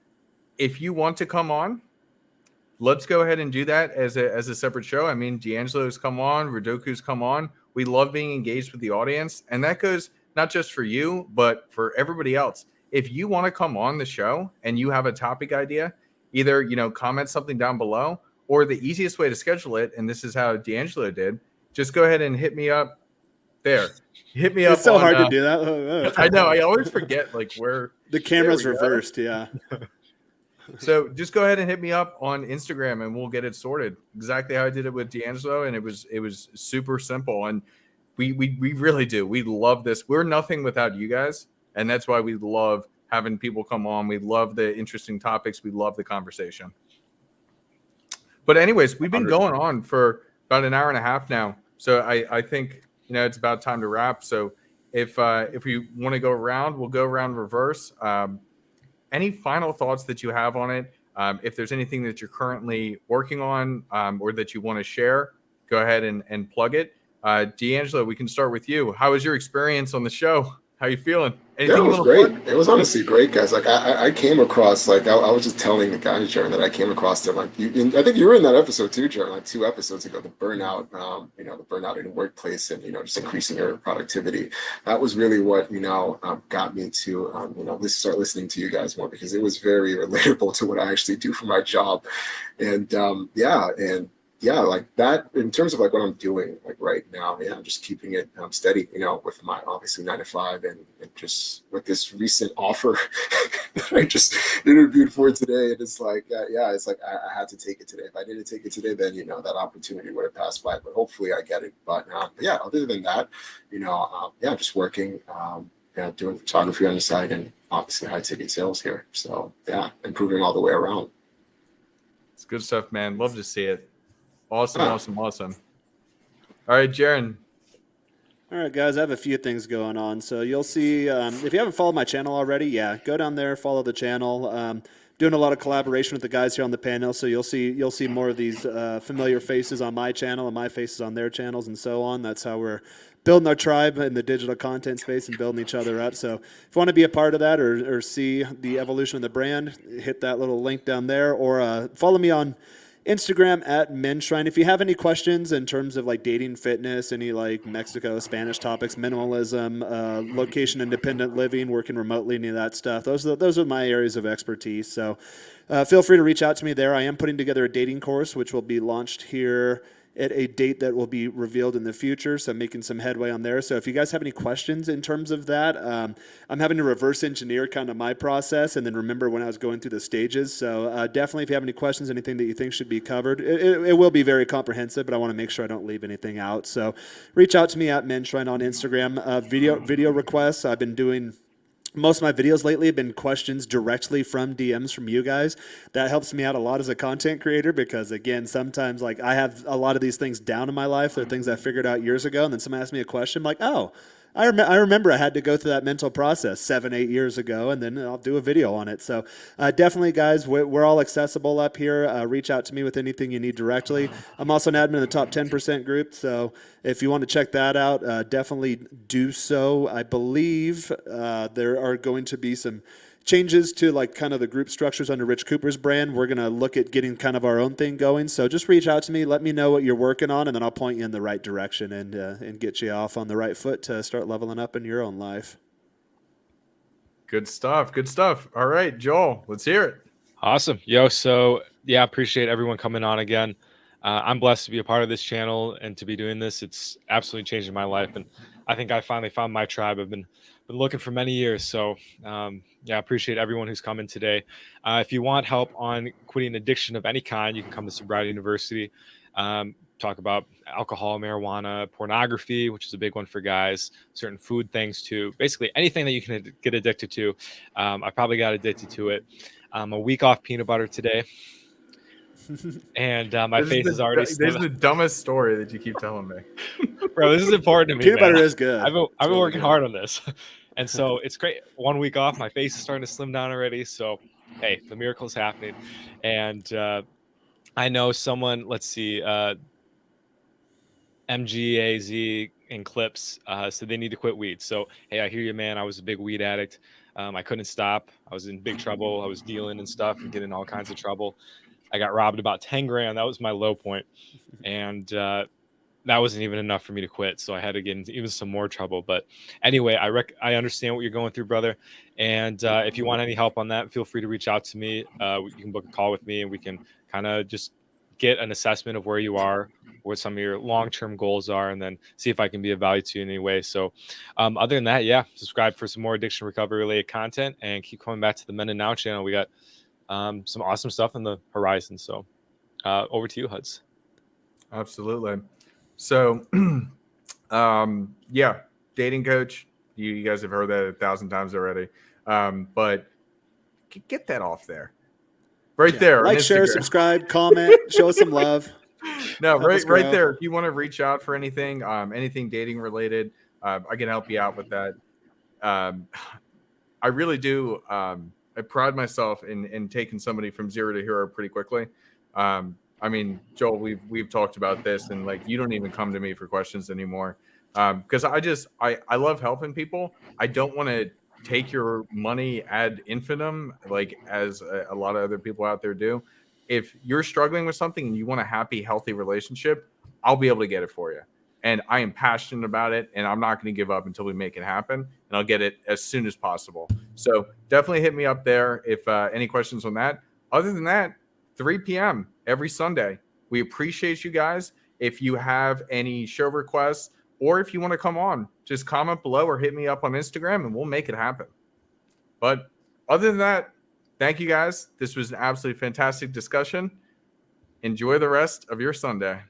If you want to come on, let's go ahead and do that as a separate show. I mean, D'Angelo's come on, Radoku's come on. We love being engaged with the audience, and that goes not just for you, but for everybody else. If you want to come on the show and you have a topic idea, either comment something down below, or the easiest way to schedule it, and this is how D'Angelo did, just go ahead and hit me up There. Hit me up. It's so on, hard to do that. I know. I always forget like where The camera's There we go. reversed. Yeah. So just go ahead and hit me up on Instagram and we'll get it sorted. Exactly how I did it with D'Angelo, and it was super simple. And we really do. We love this. We're nothing without you guys, and that's why we love having people come on. We love the interesting topics. We love the conversation. But anyways, we've been going on for about an hour and a half now. So I think it's about time to wrap. So if we want to go around, we'll go around reverse. Any final thoughts that you have on it? If there's anything that you're currently working on or that you want to share, go ahead and plug it. D'Angelo, we can start with you. How was your experience on the show? How you feeling? Yeah, it was great. It was honestly great, guys. Like I came across, like I was just telling the guys, Jaron, that I came across them. Like I think you were in that episode too, Jaron, like 2 episodes ago, the burnout, the burnout in the workplace and, just increasing your productivity. That was really what, got me to, start listening to you guys more, because it was very relatable to what I actually do for my job. And like that in terms of like what I'm doing like right now. Yeah, I'm just keeping it steady, with my obviously 9 to 5 and just with this recent offer that I just interviewed for today. And it's like, it's like I had to take it today. If I didn't take it today, then, that opportunity would have passed by, but hopefully I get it. But yeah, other than that, just working, doing photography on the side and obviously high ticket sales here. So yeah, improving all the way around. It's good stuff, man. Love to see it. Awesome. All right, Jaron. All right, guys, I have a few things going on. So you'll see, if you haven't followed my channel already, go down there, follow the channel. Doing a lot of collaboration with the guys here on the panel, so you'll see more of these familiar faces on my channel and my faces on their channels and so on. That's how we're building our tribe in the digital content space and building each other up. So if you want to be a part of that or see the evolution of the brand, hit that little link down there, or follow me on Instagram at Men's Shrine. If you have any questions in terms of like dating, fitness, any like Mexico, Spanish topics, minimalism, location independent living, working remotely, any of that stuff, those are my areas of expertise. So feel free to reach out to me there. I am putting together a dating course, which will be launched here at a date that will be revealed in the future. So I'm making some headway on there. So if you guys have any questions in terms of that, I'm having to reverse engineer kind of my process and then remember when I was going through the stages. So definitely if you have any questions, anything that you think should be covered, it will be very comprehensive, but I want to make sure I don't leave anything out. So reach out to me at Men's Shrine on Instagram. Video requests. I've been doing most of my videos lately have been questions directly from DMs from you guys. That helps me out a lot as a content creator because, again, sometimes like I have a lot of these things down in my life. They're things I figured out years ago, and then someone asks me a question, I'm like, oh, I remember I had to go through that mental process 7-8 years ago, and then I'll do a video on it. So definitely, guys, we're all accessible up here. Reach out to me with anything you need directly. I'm also an admin in the top 10% group, so if you want to check that out, definitely do so. I believe there are going to be some changes to like kind of the group structures under Rich Cooper's brand. We're going to look at getting kind of our own thing going. So just reach out to me, let me know what you're working on, and then I'll point you in the right direction and get you off on the right foot to start leveling up in your own life. Good stuff. All right, Joel, let's hear it. Awesome. So yeah, appreciate everyone coming on again. I'm blessed to be a part of this channel and to be doing this. It's absolutely changing my life. And I think I finally found my tribe. I've been looking for many years. So yeah, appreciate everyone who's coming today. If you want help on quitting addiction of any kind, you can come to Sobriety University. Talk about alcohol, marijuana, pornography, which is a big one for guys, certain food things too. Basically anything that you can get addicted to. I probably got addicted to it. I'm a week off peanut butter today. And my face is already This is the dumbest story that you keep telling me. Bro, this is important to me. Peanut butter is good. I've been working hard on this. And so it's great. 1 week off, my face is starting to slim down already. So, hey, the miracle is happening. And I know someone, let's see, MGAZ in Clips, so they need to quit weed. So, hey, I hear you, man. I was a big weed addict. I couldn't stop. I was in big trouble. I was dealing and stuff and getting all kinds of trouble. I got robbed about 10 grand. That was my low point. And that wasn't even enough for me to quit. So I had to get into even some more trouble. But anyway, I understand what you're going through, brother. And if you want any help on that, feel free to reach out to me. You can book a call with me and we can kind of just get an assessment of where you are, what some of your long-term goals are, and then see if I can be of value to you in any way. So other than that, yeah, subscribe for some more addiction recovery related content and keep coming back to the Men and Now channel. We got some awesome stuff on the horizon. So over to you, Huds. Absolutely. So yeah, dating coach, you guys have heard that 1,000 times already. But get that off there. Right there. Like, on share, Instagram. subscribe, comment, show us some love. No, Help us right grow. there. If you want to reach out for anything, anything dating related, I can help you out with that. I really do. I pride myself in taking somebody from zero to hero pretty quickly. I mean, Joel, we've talked about this, and like, you don't even come to me for questions anymore, because I love helping people. I don't want to take your money ad infinitum, like as a lot of other people out there do. If you're struggling with something and you want a happy, healthy relationship, I'll be able to get it for you. And I am passionate about it, and I'm not going to give up until we make it happen. And I'll get it as soon as possible. So definitely hit me up there if any questions on that. Other than that, 3 p.m. every Sunday. We appreciate you guys. If you have any show requests or if you want to come on, just comment below or hit me up on Instagram and we'll make it happen. But other than that, thank you guys. This was an absolutely fantastic discussion. Enjoy the rest of your Sunday.